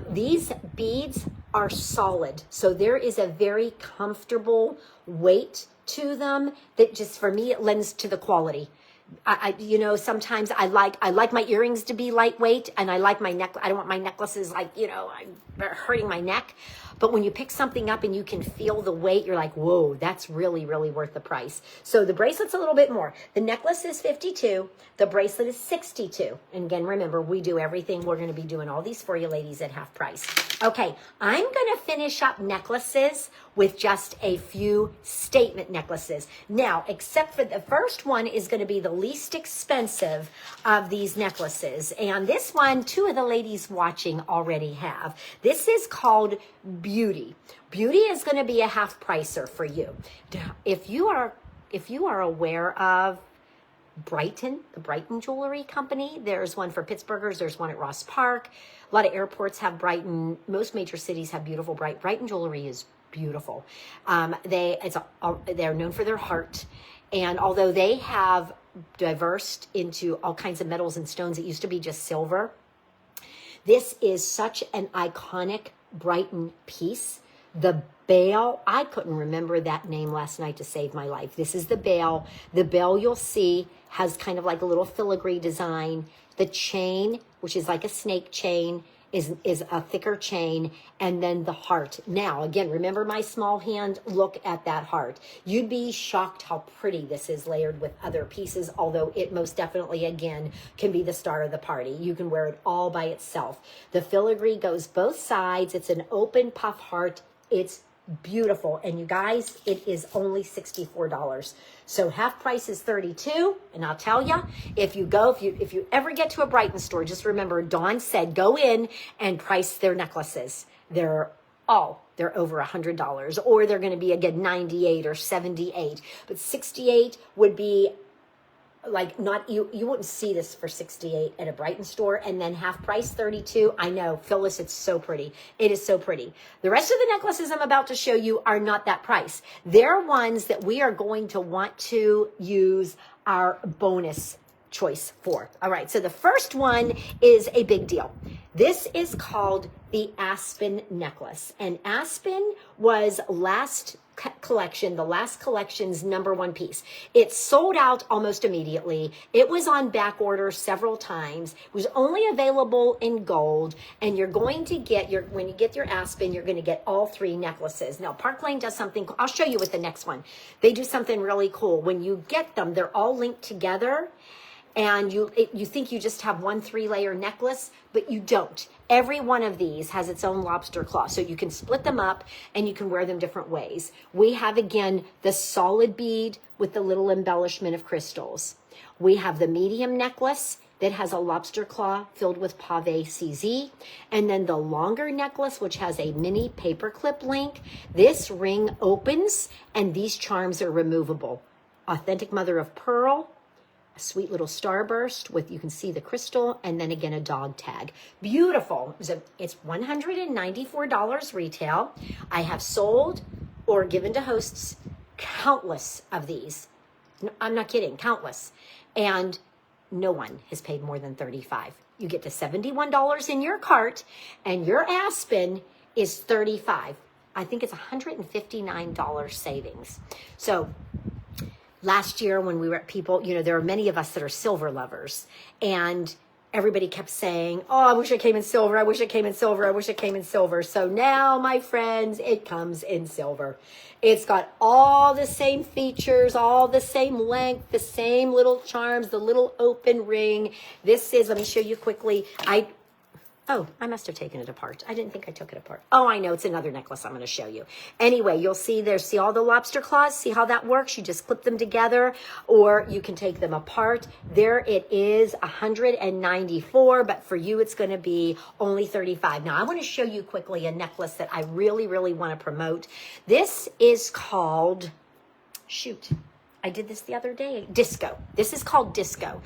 These beads are solid. So there is a very comfortable weight to them that just, for me, it lends to the quality. You know, sometimes I like my earrings to be lightweight, and I like my neck. I don't want my necklaces like, you know, hurting my neck. But when you pick something up and you can feel the weight, you're like, whoa, that's really, really worth the price. So the bracelet's a little bit more. The necklace is $52. The bracelet is $62. And again, remember, we do everything. We're going to be doing all these for you ladies at half price. Okay, I'm going to finish up necklaces with just a few statement necklaces. Now, except for the first one is going to be the least expensive of these necklaces. And this one, two of the ladies watching already have. This is called Beauty. Beauty is going to be a half pricer for you. If you are aware of Brighton, the Brighton Jewelry Company, there's one for Pittsburghers, there's one at Ross Park. A lot of airports have Brighton. Most major cities have beautiful Brighton jewelry is beautiful. They're known for their heart, and although they have diversed into all kinds of metals and stones, it used to be just silver. This is such an iconic Brighton piece. The bell, I couldn't remember that name last night to save my life. This is the bell. The bell, you'll see, has kind of like a little filigree design. The chain, which is like a snake chain, is a thicker chain, and then the heart. Now, again, remember my small hand? Look at that heart. You'd be shocked how pretty this is layered with other pieces, although it most definitely, again, can be the star of the party. You can wear it all by itself. The filigree goes both sides. It's an open puff heart. It's beautiful. And you guys, it is only $64. So half price is $32. And I'll tell you, if you ever get to a Brighton store, just remember Dawn said go in and price their necklaces. They're over $100, or they're going to be again 98 or 78. But 68 would be like not you wouldn't see this for 68 at a Brighton store. And then half price 32. I know, Phyllis, it's so pretty. It is so pretty. The rest of the necklaces I'm about to show you are not that price. They're ones that we are going to want to use our bonus choice for. All right, so the first one is a big deal. This is called the Aspen necklace. And Aspen was last collection, the last collection's #1 piece. It sold out almost immediately. It was on back order several times. It was only available in gold, and you're going to get when you get your Aspen, you're going to get all 3 necklaces. Now, Park Lane does something, I'll show you with the next one. They do something really cool. When you get them, they're all linked together, and you think you just have one 3-layer necklace, but you don't. Every one of these has its own lobster claw, so you can split them up and you can wear them different ways. We have, again, the solid bead with the little embellishment of crystals. We have the medium necklace that has a lobster claw filled with pave CZ, and then the longer necklace, which has a mini paperclip link. This ring opens, and these charms are removable. Authentic mother of pearl, a sweet little starburst with, you can see the crystal, and then again a dog tag. Beautiful. It's $194 retail. I have sold or given to hosts countless of these. No, I'm not kidding, countless. And no one has paid more than $35. You get to $71 in your cart, and your Aspen is $35. I think it's $159 savings. So last year when we were at People, there are many of us that are silver lovers, and everybody kept saying, oh, I wish it came in silver. I wish it came in silver. I wish it came in silver. So now, my friends, it comes in silver. It's got all the same features, all the same length, the same little charms, the little open ring. This is, let me show you quickly. Oh, I must have taken it apart. I didn't think I took it apart. Oh, I know. It's another necklace I'm going to show you. Anyway, you'll see there, see all the lobster claws? See how that works? You just clip them together, or you can take them apart. There it is, $194, but for you, it's going to be only $35. Now, I want to show you quickly a necklace that I really, really want to promote. This is called, shoot, I did this the other day, Disco. This is called Disco.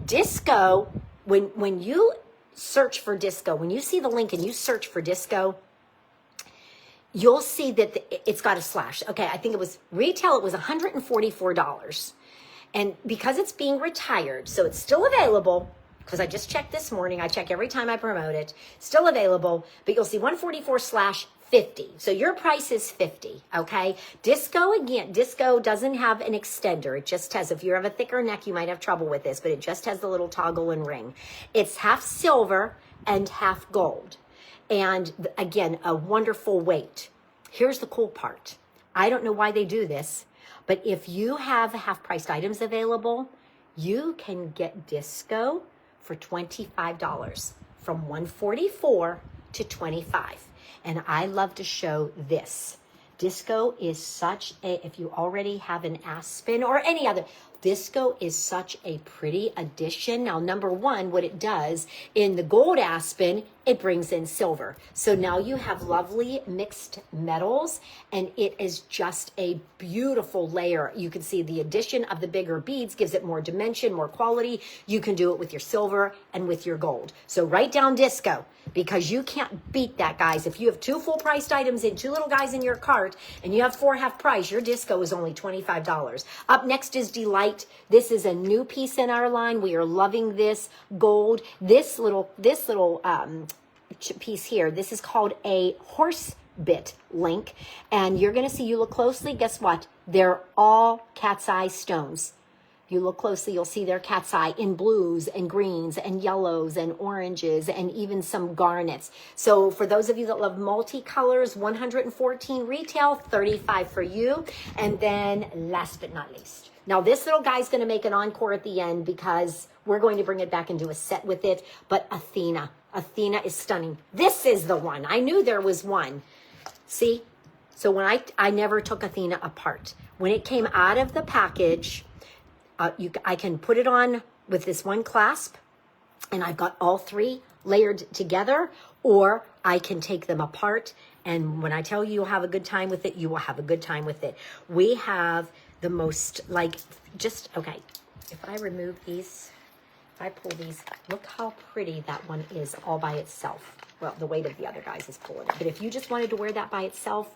Disco, when you search for Disco, when you see the link and you search for Disco, you'll see that it's got a slash. Okay, I think it was retail, it was $144. And because it's being retired, so it's still available, because I just checked this morning, I check every time I promote it, still available, but you'll see 144/50. So your price is $50, okay? Disco, again, Disco doesn't have an extender. It just has, if you have a thicker neck, you might have trouble with this, but it just has the little toggle and ring. It's half silver and half gold. And again, a wonderful weight. Here's the cool part. I don't know why they do this, but if you have half-priced items available, you can get Disco for $25, from $144 to $25. And I love to show this. Disco is such a, if you already have an Aspen or any other, Disco is such a pretty addition. Now, number one, what it does in the gold Aspen, it brings in silver. So now you have lovely mixed metals, and it is just a beautiful layer. You can see the addition of the bigger beads gives it more dimension, more quality. You can do it with your silver and with your gold. So write down Disco, because you can't beat that, guys. If you have 2 full-priced items and 2 little guys in your cart, and you have 4 half-price, your Disco is only $25. Up next is Delight. This is a new piece in our line. We are loving this gold. This little piece here, this is called a horse bit link, and you're going to see, you look closely, guess what? They're all cat's eye stones. You look closely, you'll see their cat's eye in blues and greens and yellows and oranges and even some garnets. So for those of you that love multicolors, $114 retail, $35 for you. And then last but not least, now this little guy's going to make an encore at the end, because we're going to bring it back and do a set with it. But Athena is stunning. This is the one. I knew there was one. See? So when I never took Athena apart. When it came out of the package, I can put it on with this one clasp, and I've got all 3 layered together, or I can take them apart. And when I tell you you'll have a good time with it, you will have a good time with it. We have the most, okay, if I remove these, if I pull these, look how pretty that one is all by itself. Well, the weight of the other guys is pulling it. But if you just wanted to wear that by itself,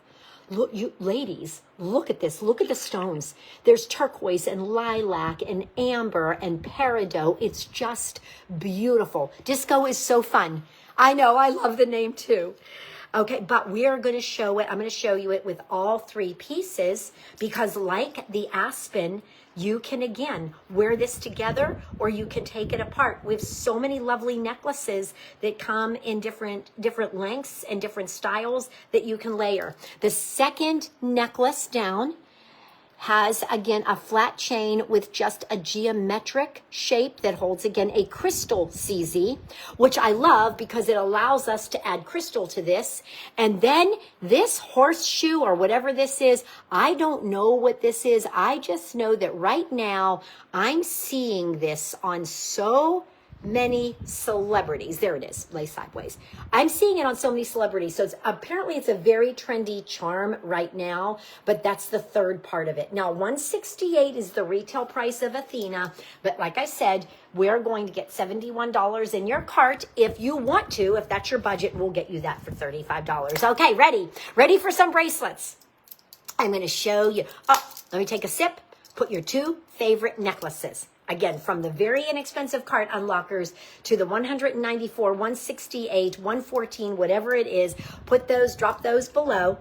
Look, you ladies, look at this. Look at the stones. There's turquoise and lilac and amber and peridot. It's just beautiful. Disco is so fun. I know, I love the name too. Okay, but we are going to show it. I'm going to show you it with all three pieces because like the aspen, you can, again, wear this together or you can take it apart. We have so many lovely necklaces that come in different lengths and different styles that you can layer. The second necklace down has, again, a flat chain with just a geometric shape that holds, again, a crystal CZ, which I love because it allows us to add crystal to this. And then this horseshoe or whatever this is, I don't know what this is. I just know that right now I'm seeing this on so many celebrities. There it is, lay sideways. I'm seeing it on so many celebrities. So apparently it's a very trendy charm right now, but that's the third part of it. Now, $168 is the retail price of Athena, but like I said, we're going to get $71 in your cart if you want to. If that's your budget, we'll get you that for $35. Okay, ready for some bracelets. I'm going to show you. Oh, let me take a sip. Put your two favorite necklaces. Again, from the very inexpensive cart unlockers to the $194, $168, $114, whatever it is, put those, drop those below.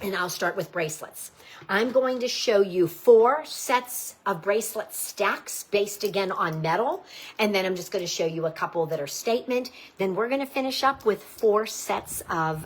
And I'll start with bracelets. I'm going to show you 4 sets of bracelet stacks based again on metal. And then I'm just going to show you a couple that are statement. Then we're going to finish up with 4 sets of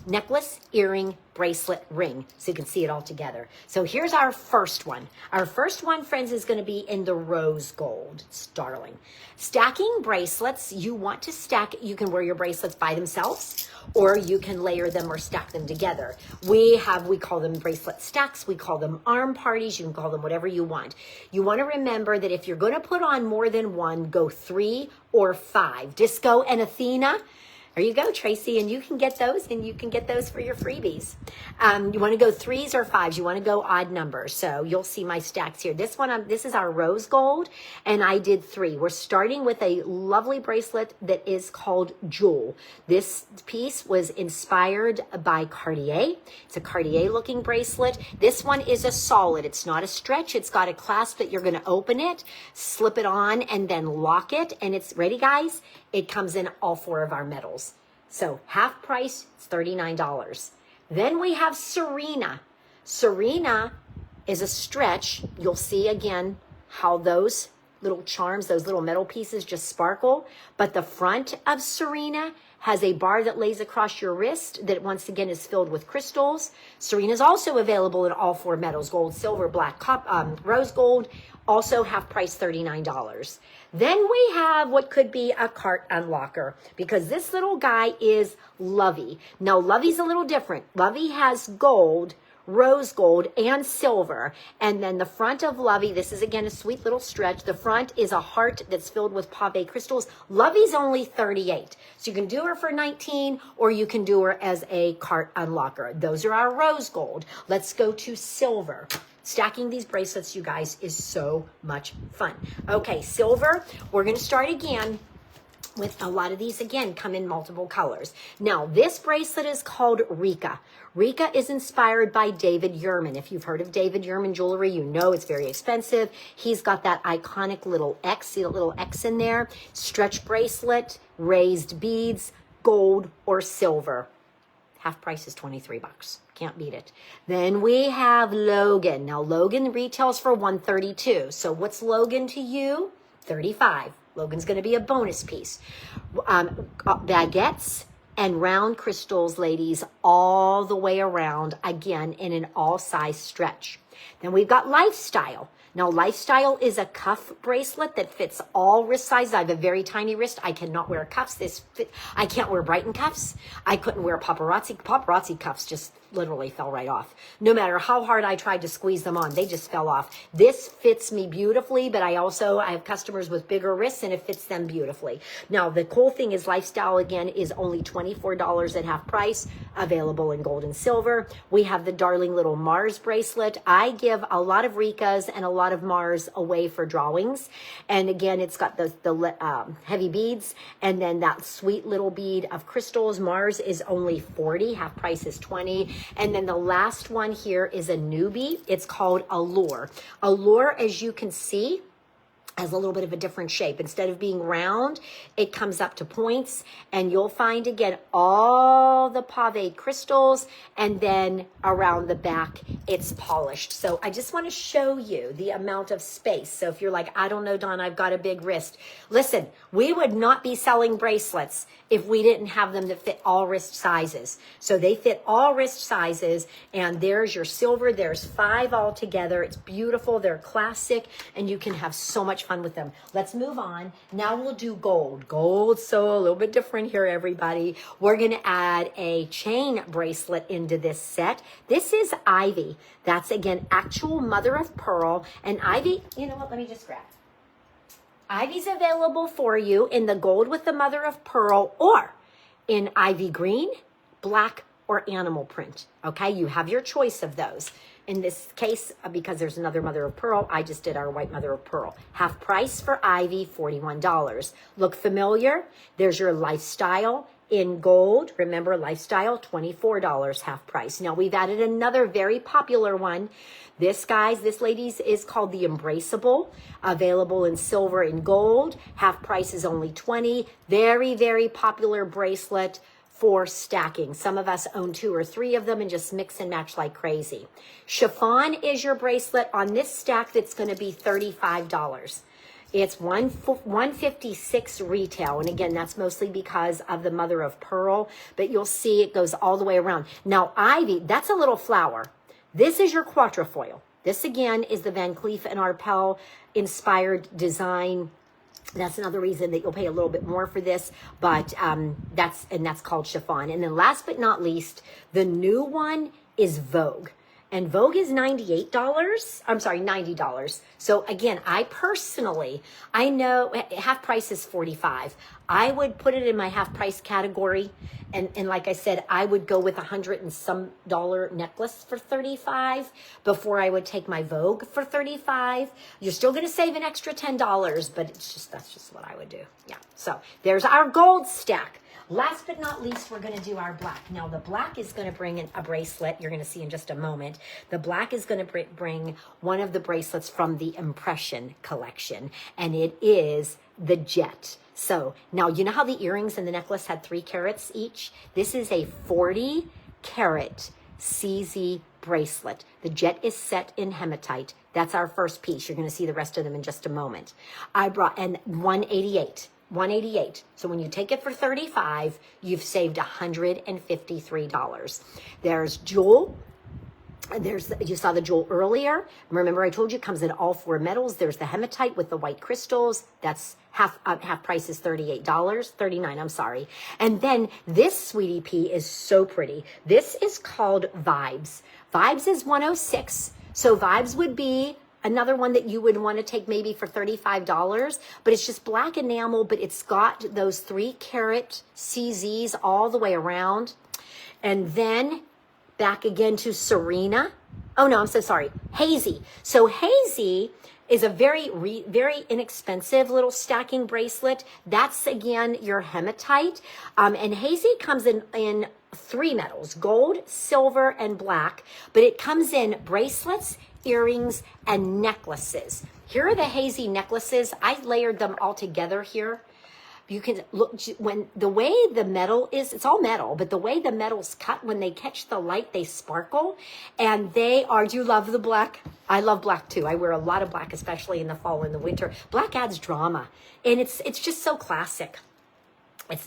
necklace, earring, bracelet, ring, so you can see it all together. So here's our first one. Our first one, friends, is going to be in the rose gold. It's darling. Stacking bracelets, you want to stack, you can wear your bracelets by themselves, or you can layer them or stack them together. We call them bracelet stacks. We call them arm parties. You can call them whatever you want. You want to remember that if you're going to put on more than one, go 3 or 5. Disco and Athena. There you go, Tracy, and you can get those, and you can get those for your freebies. You want to go 3s or 5s. You want to go odd numbers. So you'll see my stacks here. This one, this is our rose gold, and I did 3. We're starting with a lovely bracelet that is called Jewel. This piece was inspired by Cartier. It's a Cartier-looking bracelet. This one is a solid. It's not a stretch. It's got a clasp that you're going to open it, slip it on, and then lock it. And it's ready, guys. It comes in all 4 of our metals. So half price, it's $39. Then we have Serena. Serena is a stretch. You'll see again how those little charms, those little metal pieces just sparkle. But the front of Serena has a bar that lays across your wrist that once again is filled with crystals. Serena is also available in all 4 metals, gold, silver, black, rose gold. Also half price, $39. Then we have what could be a cart unlocker because this little guy is Lovey. Now, Lovey's a little different. Lovey has gold, rose gold, and silver. And then the front of Lovey, this is again a sweet little stretch. The front is a heart that's filled with pave crystals. Lovey's only $38. So you can do her for $19 or you can do her as a cart unlocker. Those are our rose gold. Let's go to silver. Stacking these bracelets, you guys, is so much fun. Okay, silver, we're going to start again with a lot of these, again, come in multiple colors. Now, this bracelet is called Rika. Rika is inspired by David Yurman. If you've heard of David Yurman jewelry, you know it's very expensive. He's got that iconic little X, see the little X in there? Stretch bracelet, raised beads, gold or silver. Half price is $23. Can't beat it. Then we have Logan. Now, Logan retails for $132. So what's Logan to you? $35. Logan's going to be a bonus piece. Baguettes and round crystals, ladies, all the way around, again, in an all-size stretch. Then we've got Lifestyle. Now, Lifestyle is a cuff bracelet that fits all wrist sizes. I have a very tiny wrist. I cannot wear cuffs. I can't wear Brighton cuffs. I couldn't wear paparazzi. Paparazzi cuffs just literally fell right off. No matter how hard I tried to squeeze them on, they just fell off. This fits me beautifully, but I have customers with bigger wrists and it fits them beautifully. Now, the cool thing is Lifestyle, again, is only $24 at half price, available in gold and silver. We have the darling little Mars bracelet. I I give a lot of Ricas and a lot of Mars away for drawings. And again, it's got the heavy beads, and then that sweet little bead of crystals. Mars is only 40, half price is 20. And then the last one here is a newbie. It's called Allure. Allure, as you can see, has a little bit of a different shape. Instead of being round, it comes up to points, and you'll find again all the pave crystals, and then around the back it's polished. So I just want to show you the amount of space. So if you're like, I don't know, Dawn, I've got a big wrist. Listen, we would not be selling bracelets if we didn't have them that fit all wrist sizes. So they fit all wrist sizes, and there's your silver. There's 5 all together. It's beautiful. They're classic, and you can have so much fun with them. Let's move on. Now we'll do gold. Gold, so a little bit different here, everybody. We're going to add a chain bracelet into this set. This is Ivy. That's, again, actual mother of pearl. And Ivy, you know what? Let me just grab. Ivy's available for you in the gold with the mother of pearl, or in ivy green, black, or animal print. Okay, you have your choice of those. In this case, because there's another mother of pearl, I just did our white mother of pearl. Half price for Ivy, $41. Look familiar? There's your lifestyle in gold. Remember, lifestyle, $24, half price. Now we've added another very popular one. This, guys, this ladies is called the Embraceable, available in silver and gold. Half price is only $20. Very, very popular bracelet for stacking. Some of us own 2 or 3 of them and just mix and match like crazy. Chiffon is your bracelet on this stack. That's going to be $35. It's $156 retail. And again, that's mostly because of the mother of pearl, but you'll see it goes all the way around. Now, Ivy, that's a little flower. This is your quatrefoil. This again is the Van Cleef and Arpels inspired design. That's another reason that you'll pay a little bit more for this, but that's called chiffon. And then last but not least, the new one is Vogue. And Vogue is $98. I'm sorry, $90. So again, I know half price is $45. I would put it in my half price category. And like I said, I would go with $100 and some necklace for $35 before I would take my Vogue for $35. You're still going to save an extra $10, but that's just what I would do. Yeah. So there's our gold stack. Last but not least, we're going to do our black. Now, the black is going to bring in a bracelet. You're going to see in just a moment. The black is going to bring one of the bracelets from the Impression collection, and it is the Jet. So now, you know how the earrings and the necklace had 3 carats each? This is a 40-carat CZ bracelet. The Jet is set in hematite. That's our first piece. You're going to see the rest of them in just a moment. And 188. So when you take it for $35, you've saved $153. There's jewel. You saw the jewel earlier. Remember, I told you it comes in all 4 metals. There's the hematite with the white crystals. That's half price is $39, I'm sorry. And then this sweetie pea is so pretty. This is called Vibes. Vibes is 106. So Vibes would be another one that you would want to take maybe for $35, but it's just black enamel, but it's got those 3-carat CZs all the way around. And then back again to Serena. Oh no, I'm so sorry. Hazy. So Hazy is a very inexpensive little stacking bracelet. That's again your hematite. And Hazy comes in 3 metals, gold, silver, and black, but it comes in bracelets, earrings, and necklaces. Here are the Hazy necklaces. I layered them all together here. You can look, when the way the metal is, it's all metal, but the way the metal's cut, when they catch the light, they sparkle. And do you love the black? I love black too. I wear a lot of black, especially in the fall and the winter. Black adds drama, and it's just so classic.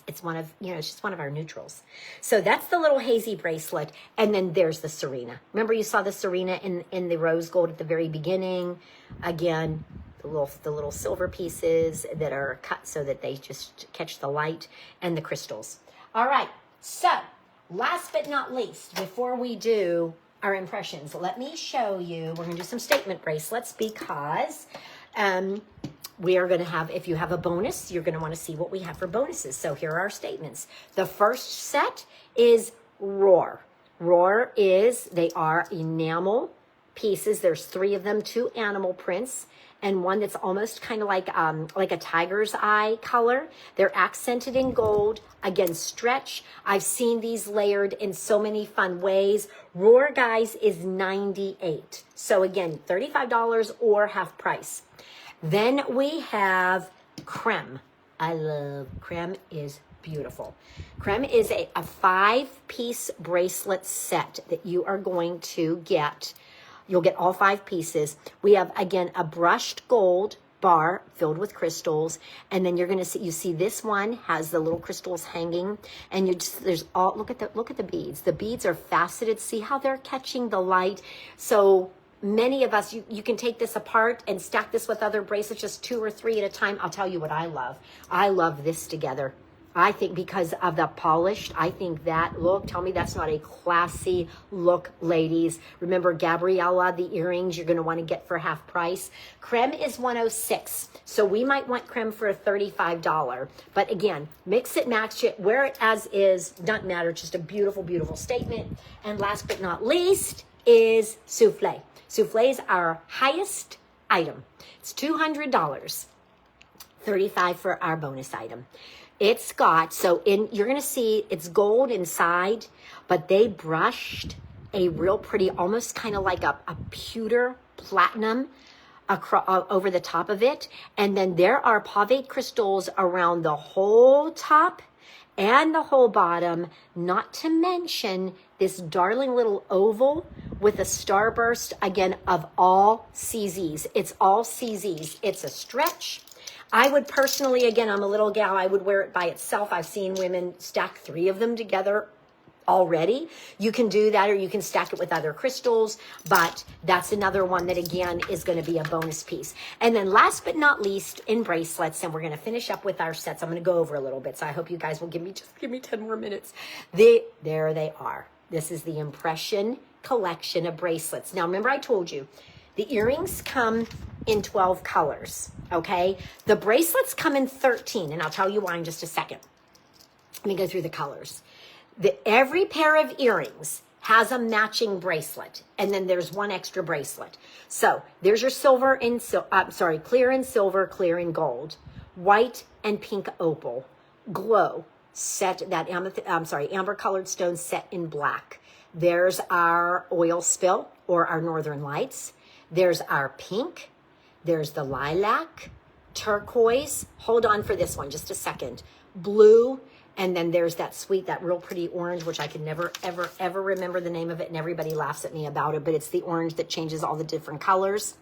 It's one of, it's just one of our neutrals. So that's the little Hazy bracelet. And then there's the Serena. Remember you saw the Serena in the rose gold at the very beginning. Again, the little silver pieces that are cut so that they just catch the light, and the crystals. All right. So last but not least, before we do our impressions, let me show you, we're going to do some statement bracelets because, we are going to have, if you have a bonus, you're going to want to see what we have for bonuses. So here are our statements. The first set is Roar. Roar is, they are enamel pieces. There's 3 of them, 2 animal prints, and one that's almost kind of like a tiger's eye color. They're accented in gold. Again, stretch. I've seen these layered in so many fun ways. Roar, guys, is $98. So again, $35 or half price. Then we have creme. I love creme. Is beautiful. Creme is a 5-piece bracelet set that you are going to get. You'll get all 5 pieces. We have, again, a brushed gold bar filled with crystals, and then you're going to see, you see this one has the little crystals hanging, and you just, there's all, look at the beads. The beads are faceted. See how they're catching the light? So many of us, you can take this apart and stack this with other bracelets, just 2 or 3 at a time. I'll tell you what I love. I love this together. I think because of the polished, I think that look, tell me that's not a classy look, ladies. Remember Gabriella, the earrings you're going to want to get for half price. Creme is $106. So we might want creme for a $35. But again, mix it, match it, wear it as is, doesn't matter. Just a beautiful, beautiful statement. And last but not least is souffle. Souffle is our highest item. It's $200. $35 for our bonus item. It's got, you're going to see it's gold inside, but they brushed a real pretty, almost kind of like a pewter platinum over the top of it. And then there are paved crystals around the whole top and the whole bottom, not to mention this darling little oval with a starburst, again, of all CZs. It's all CZs. It's a stretch. I would personally, again, I'm a little gal, I would wear it by itself. I've seen women stack 3 of them together already. You can do that, or you can stack it with other crystals, but that's another one that, again, is going to be a bonus piece. And then last but not least, in bracelets, and we're going to finish up with our sets. I'm going to go over a little bit, so I hope you guys will give me 10 more minutes. There they are. This is the Impression collection of bracelets. Now, remember I told you, the earrings come in 12 colors, okay? The bracelets come in 13, and I'll tell you why in just a second. Let me go through the colors. Every pair of earrings has a matching bracelet, and then there's 1 extra bracelet. So there's your silver and clear and silver, clear and gold, white and pink opal, glow, set that amber colored stone set in black. There's our oil spill or our northern lights. There's our pink, there's the lilac, turquoise, hold on for this one just a second, blue, and then there's that real pretty orange, which I can never, ever, ever remember the name of it, and everybody laughs at me about it, but it's the orange that changes all the different colors.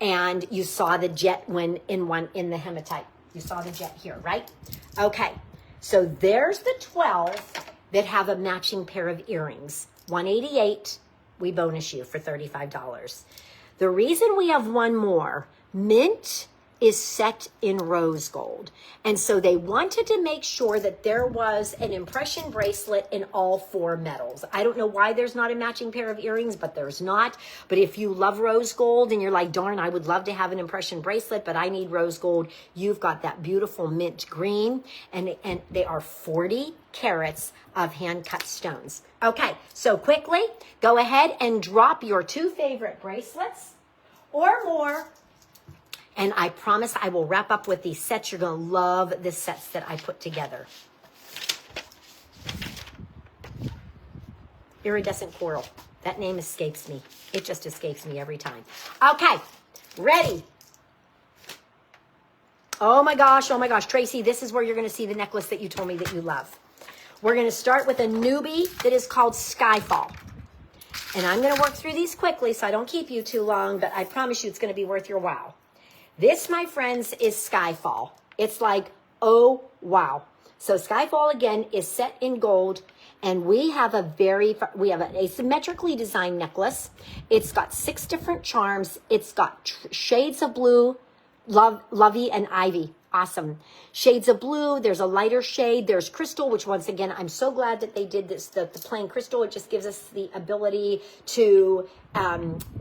And you saw the jet in the hematite. You saw the jet here, right? Okay, so there's the 12 that have a matching pair of earrings. $188, we bonus you for $35. The reason we have one more, mint is set in rose gold. And so they wanted to make sure that there was an impression bracelet in all 4 metals. I don't know why there's not a matching pair of earrings, but there's not. But if you love rose gold and you're like, darn, I would love to have an impression bracelet, but I need rose gold, you've got that beautiful mint green, and they are 40 carats of hand-cut stones. Okay, so quickly, go ahead and drop your 2 favorite bracelets or more. And I promise I will wrap up with these sets. You're going to love the sets that I put together. Iridescent coral. That name escapes me. It just escapes me every time. Okay, ready. Oh my gosh, Tracy, this is where you're going to see the necklace that you told me that you love. We're going to start with a newbie that is called Skyfall. And I'm going to work through these quickly so I don't keep you too long, but I promise you it's going to be worth your while. This, my friends, is Skyfall. It's like, oh, wow. So Skyfall, again, is set in gold, and we have an asymmetrically designed necklace. It's got 6 different charms. It's got shades of blue, lovey, and ivy Awesome. Shades of blue. There's a lighter shade. There's crystal, which once again, I'm so glad that they did this, the plain crystal. It just gives us the ability to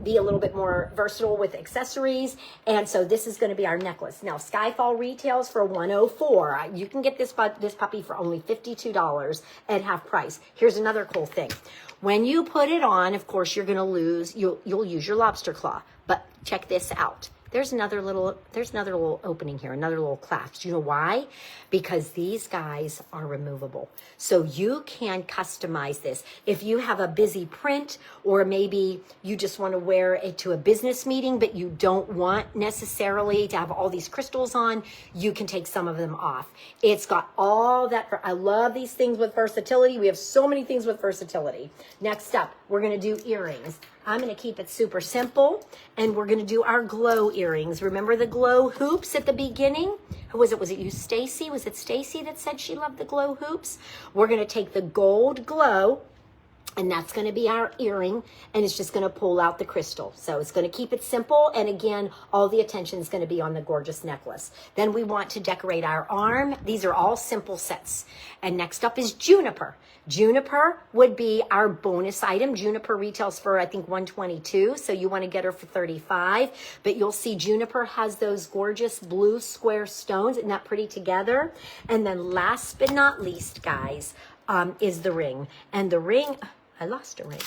be a little bit more versatile with accessories. And so this is going to be our necklace. Now, Skyfall retails for $104. You can get this puppy for only $52 at half price. Here's another cool thing. When you put it on, of course, you're going to you'll use your lobster claw. But check this out. There's another little opening here, another little clasp. Do you know why? Because these guys are removable. So you can customize this. If you have a busy print, or maybe you just want to wear it to a business meeting, but you don't want necessarily to have all these crystals on, you can take some of them off. It's got all that. I love these things with versatility. We have so many things with versatility. Next up, we're going to do earrings. I'm going to keep it super simple, and we're going to do our glow earrings. Remember the glow hoops at the beginning? Who was it? Was it you, Stacy? Was it Stacy that said she loved the glow hoops? We're going to take the gold glow, and that's going to be our earring, and it's just going to pull out the crystal. So it's going to keep it simple, and again, all the attention is going to be on the gorgeous necklace. Then we want to decorate our arm. These are all simple sets. And next up is juniper. Juniper would be our bonus item. Juniper retails for, I think, $122, so you want to get her for $35. But you'll see Juniper has those gorgeous blue square stones. Isn't that pretty together? And then last but not least, guys, is the ring. And the ring, I lost a ring.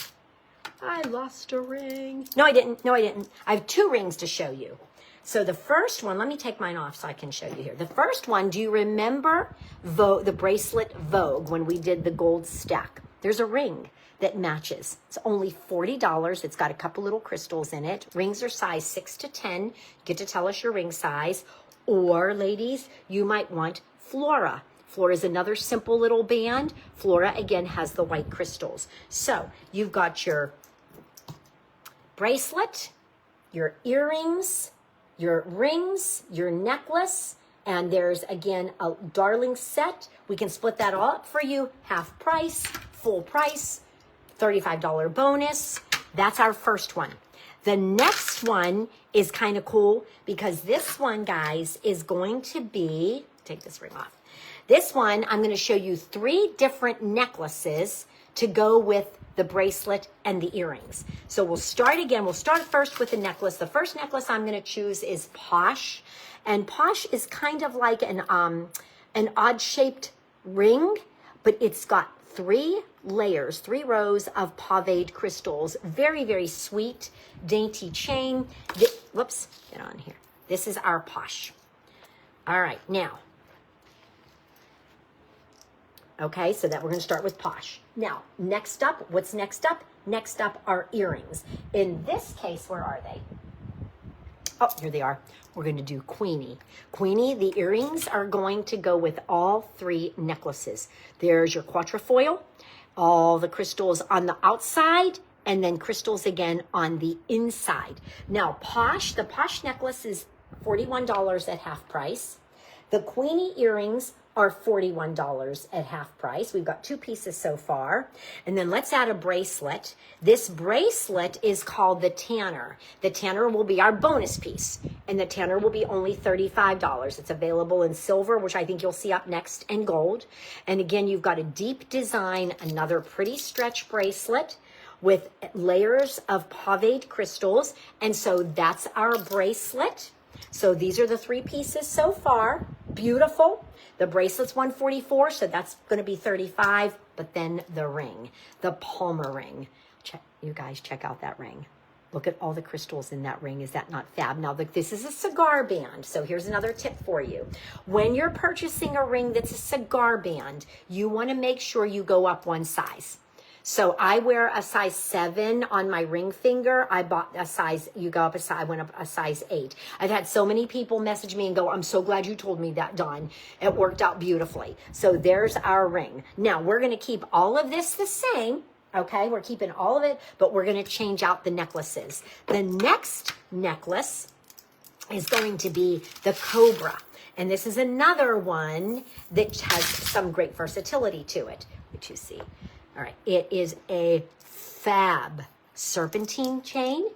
I lost a ring. No, I didn't. No, I didn't. I have two rings to show you. So the first one, let me take mine off so I can show you here. The first one, do you remember the bracelet Vogue when we did the gold stack? There's a ring that matches. It's only $40. It's got a couple little crystals in it. Rings are size 6 to 10. You get to tell us your ring size. Or, ladies, you might want Flora. Flora is another simple little band. Flora, again, has the white crystals. So you've got your bracelet, your earrings, your rings, your necklace, and there's, again, a darling set. We can split that all up for you. Half price, full price, $35 bonus. That's our first one. The next one is kind of cool because this one, guys, is going to be, take this ring off. This one, I'm going to show you 3 different necklaces to go with the bracelet and the earrings. So we'll start again. We'll start first with the necklace. The first necklace I'm going to choose is Posh. And Posh is kind of like an odd-shaped ring, but it's got 3 layers, 3 rows of paved crystals. Very, very sweet, dainty chain. Whoops, get on here. This is our Posh. All right, now. Okay, so that we're going to start with Posh. Now, next up, what's next up? Next up are earrings. In this case, where are they? Oh, here they are. We're going to do Queenie. Queenie, the earrings are going to go with all 3 necklaces. There's your quatrefoil, all the crystals on the outside, and then crystals again on the inside. Now, Posh, the Posh necklace is $41 at half price. The Queenie earrings are $41 at half price. We've got 2 pieces so far. And then let's add a bracelet. This bracelet is called the Tanner. The Tanner will be our bonus piece. And the Tanner will be only $35. It's available in silver, which I think you'll see up next, and gold. And again, you've got a deep design, another pretty stretch bracelet with layers of paved crystals. And so that's our bracelet. So these are the 3 pieces so far. Beautiful. The bracelet's $144, so that's going to be $35. But then the ring, the Palmer ring. You guys check out that ring. Look at all the crystals in that ring. Is that not fab? Now, this is a cigar band. So here's another tip for you. When you're purchasing a ring that's a cigar band, you want to make sure you go up 1 size. So I wear a size 7 on my ring finger. I bought a size, I went up a size 8. I've had so many people message me and go, I'm so glad you told me that, Dawn. It worked out beautifully. So there's our ring. Now we're going to keep all of this the same. Okay, we're keeping all of it, but we're going to change out the necklaces. The next necklace is going to be the Cobra. And this is another one that has some great versatility to it, which you see. All right, it is a fab serpentine chain.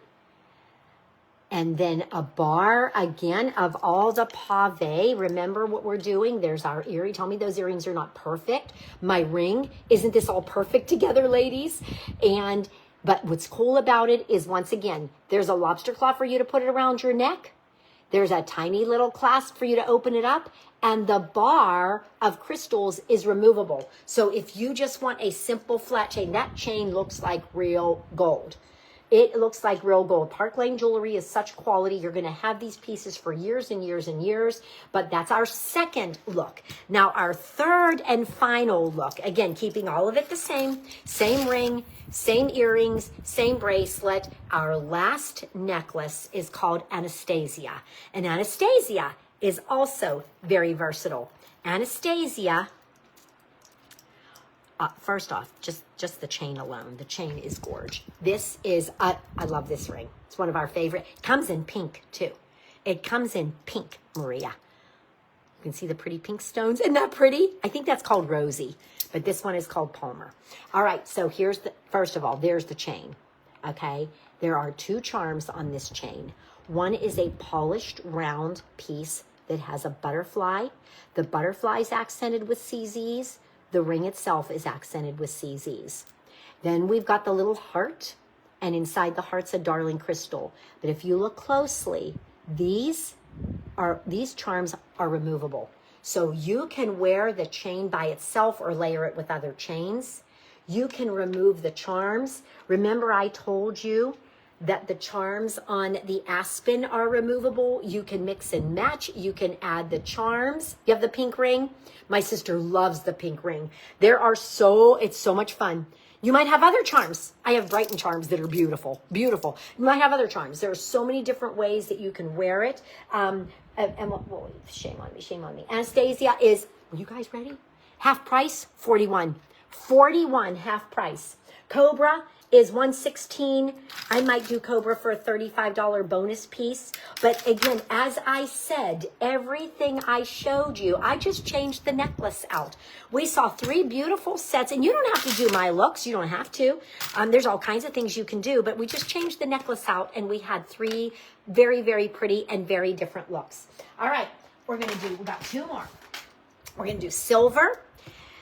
And then a bar, again, of all the pave. Remember what we're doing? There's our earring. Tell me those earrings are not perfect. My ring. Isn't this all perfect together, ladies? But what's cool about it is, once again, there's a lobster claw for you to put it around your neck. There's a tiny little clasp for you to open it up. And the bar of crystals is removable. So if you just want a simple flat chain, that chain looks like real gold. It looks like real gold. Park Lane jewelry is such quality. You're going to have these pieces for years and years and years. But that's our second look. Now, our third and final look. Again, keeping all of it the same. Same ring, same earrings, same bracelet. Our last necklace is called Anastasia. And Anastasia is also very versatile. Anastasia... first off, just the chain alone. The chain is gorge. This is, I love this ring. It's one of our favorite. It comes in pink, too. It comes in pink, Maria. You can see the pretty pink stones. Isn't that pretty? I think that's called Rosie, but this one is called Palmer. All right, so here's first of all, there's the chain, okay? There are 2 charms on this chain. One is a polished round piece that has a butterfly. The butterfly is accented with CZs. The ring itself is accented with CZs. Then we've got the little heart, and inside the heart's a darling crystal. But if you look closely, these charms are removable. So you can wear the chain by itself or layer it with other chains. You can remove the charms. Remember, I told you that the charms on the aspen are removable. You can mix and match. You can add the charms. You have the pink ring. My sister loves the pink ring. It's so much fun. You might have other charms. I have Brighton charms that are beautiful, beautiful. You might have other charms. There are so many different ways that you can wear it. Shame on me. Anastasia is, are you guys ready? Half price, 41. 41 half price. Cobra is 116. I might do Cobra for a $35 bonus piece. But again, as I said, everything I showed you, I just changed the necklace out. We saw 3 beautiful sets, and you don't have to do my looks. You don't have to. There's all kinds of things you can do, but we just changed the necklace out, and we had 3 very, very pretty and very different looks. All right, we've got 2 more. We're going to do silver.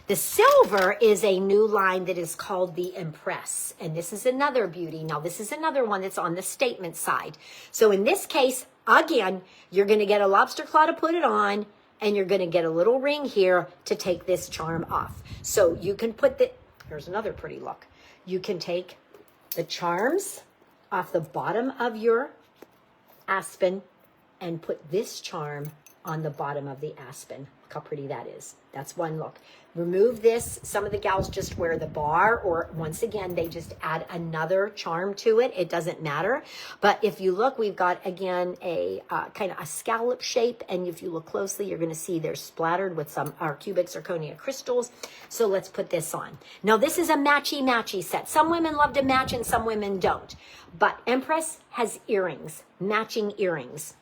The silver is a new line that is called the Impress. And this is another beauty. Now, this is another one that's on the statement side. So in this case, again, you're going to get a lobster claw to put it on, and you're going to get a little ring here to take this charm off. So you can here's another pretty look. You can take the charms off the bottom of your aspen and put this charm on the bottom of the aspen. Look how pretty that is. That's one look. Remove this. Some of the gals just wear the bar, or once again, they just add another charm to it. It doesn't matter. But if you look, we've got, again, a kind of a scallop shape. And if you look closely, you're going to see they're splattered with our cubic zirconia crystals. So let's put this on. Now, this is a matchy-matchy set. Some women love to match and some women don't. But Empress has earrings, matching earrings.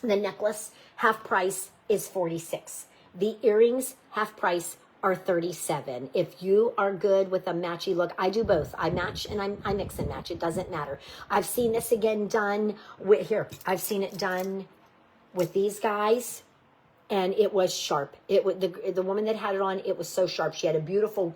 The necklace, half price, is $46. The earrings, half price, are $37. If you are good with a matchy look, I do both. I match and I mix and match. It doesn't matter. I've seen this again done I've seen it done with these guys, and it was sharp. The woman that had it on, it was so sharp. She had a beautiful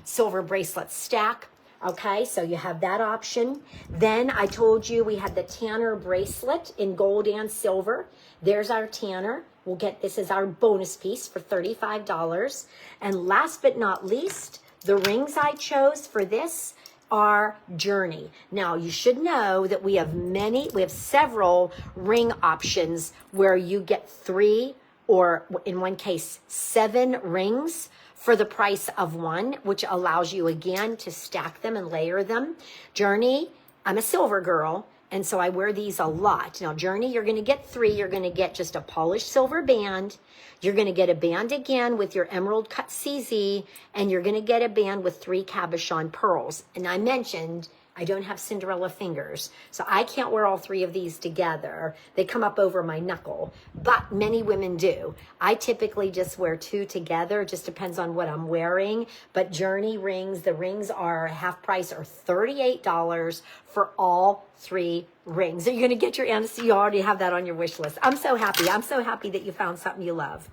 silver bracelet stack. Okay, so you have that option. Then I told you we had the Tanner bracelet in gold and silver. There's our Tanner. We'll get this as our bonus piece for $35. And last but not least, the rings I chose for this are Journey. Now, you should know that we have several ring options where you get 3 or in one case 7 rings for the price of 1, which allows you again to stack them and layer them. Journey, I'm a silver girl, and so I wear these a lot. Now, Journey, you're going to get 3. You're going to get just a polished silver band. You're going to get a band again with your emerald cut CZ, and you're going to get a band with 3 cabochon pearls. And I mentioned I don't have Cinderella fingers, so I can't wear all three of these together. They come up over my knuckle, but many women do. I typically just wear two together. It just depends on what I'm wearing. But Journey rings, the rings are half price or $38 for all three rings. Are you going to get your answer? You already have that on your wish list. I'm so happy. I'm so happy that you found something you love.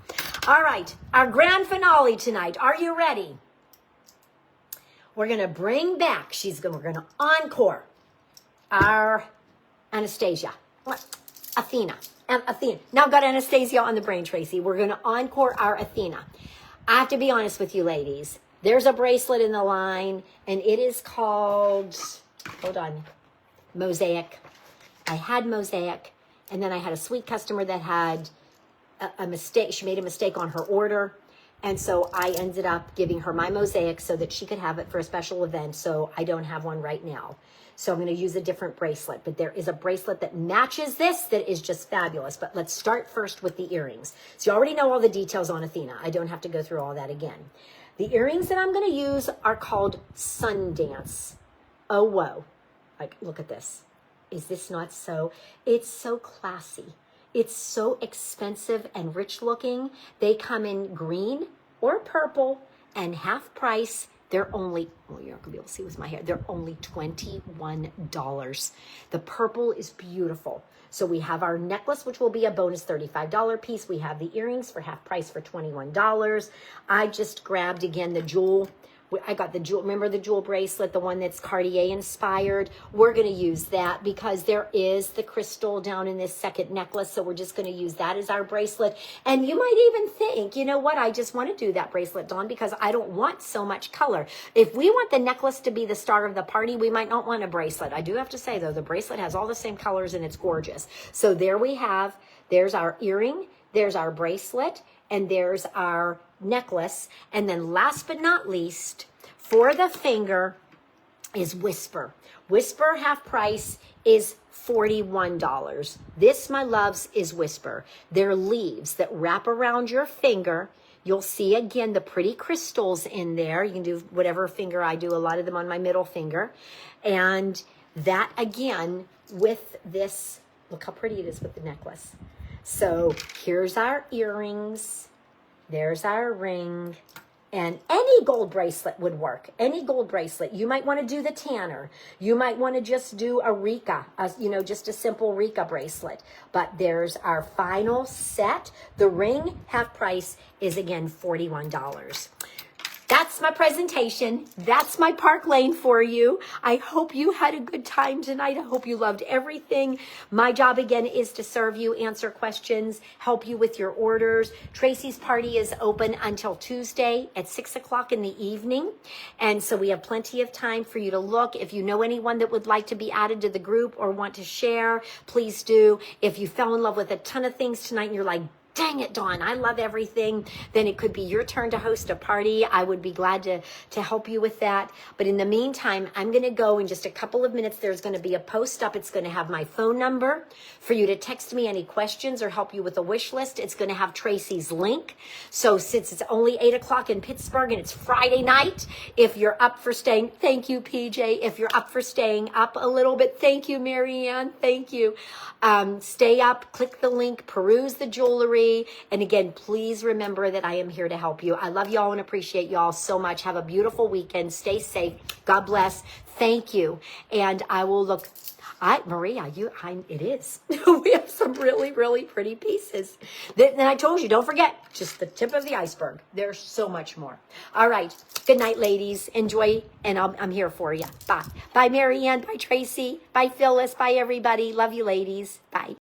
All right, our grand finale tonight. Are you ready? We're going to bring back, we're going to encore our Anastasia. Athena. Athena. Now I've got Anastasia on the brain, Tracy. We're going to encore our Athena. I have to be honest with you, ladies. There's a bracelet in the line, and it is called, hold on, Mosaic. I had Mosaic, and then I had a sweet customer that had a mistake. She made a mistake on her order. And so I ended up giving her my Mosaic so that she could have it for a special event. So I don't have one right now. So I'm going to use a different bracelet. But there is a bracelet that matches this that is just fabulous. But let's start first with the earrings. So you already know all the details on Athena. I don't have to go through all that again. The earrings that I'm going to use are called Sundance. Oh, whoa. Like, look at this. Is this not so? It's so classy. It's so expensive and rich looking. They come in green or purple and half price. They're only, well, you're not gonna be able to see with my hair. They're only $21. The purple is beautiful. So we have our necklace, which will be a bonus $35 piece. We have the earrings for half price for $21. I just grabbed, again, the jewel. I got the jewel, remember the jewel bracelet, the one that's Cartier inspired? We're going to use that because there is the crystal down in this second necklace. So we're just going to use that as our bracelet. And you might even think, you know what? I just want to do that bracelet, Dawn, because I don't want so much color. If we want the necklace to be the star of the party, we might not want a bracelet. I do have to say, though, the bracelet has all the same colors and it's gorgeous. So there we have, there's our earring, there's our bracelet, and there's our necklace. And then last but not least, for the finger is Whisper. Whisper half price is $41. This, my loves, is Whisper. They're leaves that wrap around your finger. You'll see, again, the pretty crystals in there. You can do whatever finger I do, a lot of them on my middle finger. And that, again, with this, look how pretty it is with the necklace. So here's our earrings. There's our ring. And any gold bracelet would work. Any gold bracelet. You might want to do the Tanner. You might want to just do a Rika, just a simple Rika bracelet. But there's our final set. The ring, half price, is again $41. That's my presentation. That's my Park Lane for you. I hope you had a good time tonight. I hope you loved everything. My job again is to serve you, answer questions, help you with your orders. Tracy's party is open until Tuesday at 6 o'clock in the evening. And so we have plenty of time for you to look. If you know anyone that would like to be added to the group or want to share, please do. If you fell in love with a ton of things tonight and you're like, dang it, Dawn, I love everything, then it could be your turn to host a party. I would be glad to help you with that. But in the meantime, I'm going to go in just a couple of minutes. There's going to be a post up. It's going to have my phone number for you to text me any questions or help you with a wish list. It's going to have Tracy's link. So since it's only 8 o'clock in Pittsburgh and it's Friday night, if you're up for staying, thank you, PJ. If you're up for staying up a little bit, thank you, Marianne. Thank you. Stay up, click the link, peruse the jewelry. And again, please remember that I am here to help you. I love y'all and appreciate y'all so much. Have a beautiful weekend. Stay safe. God bless. Thank you. And I will look. Maria, it is. We have some really, really pretty pieces. Then I told you, don't forget, just the tip of the iceberg. There's so much more. All right. Good night, ladies. Enjoy, and I'm here for you. Bye. Bye, Marianne. Bye, Tracy. Bye, Phyllis. Bye, everybody. Love you, ladies. Bye.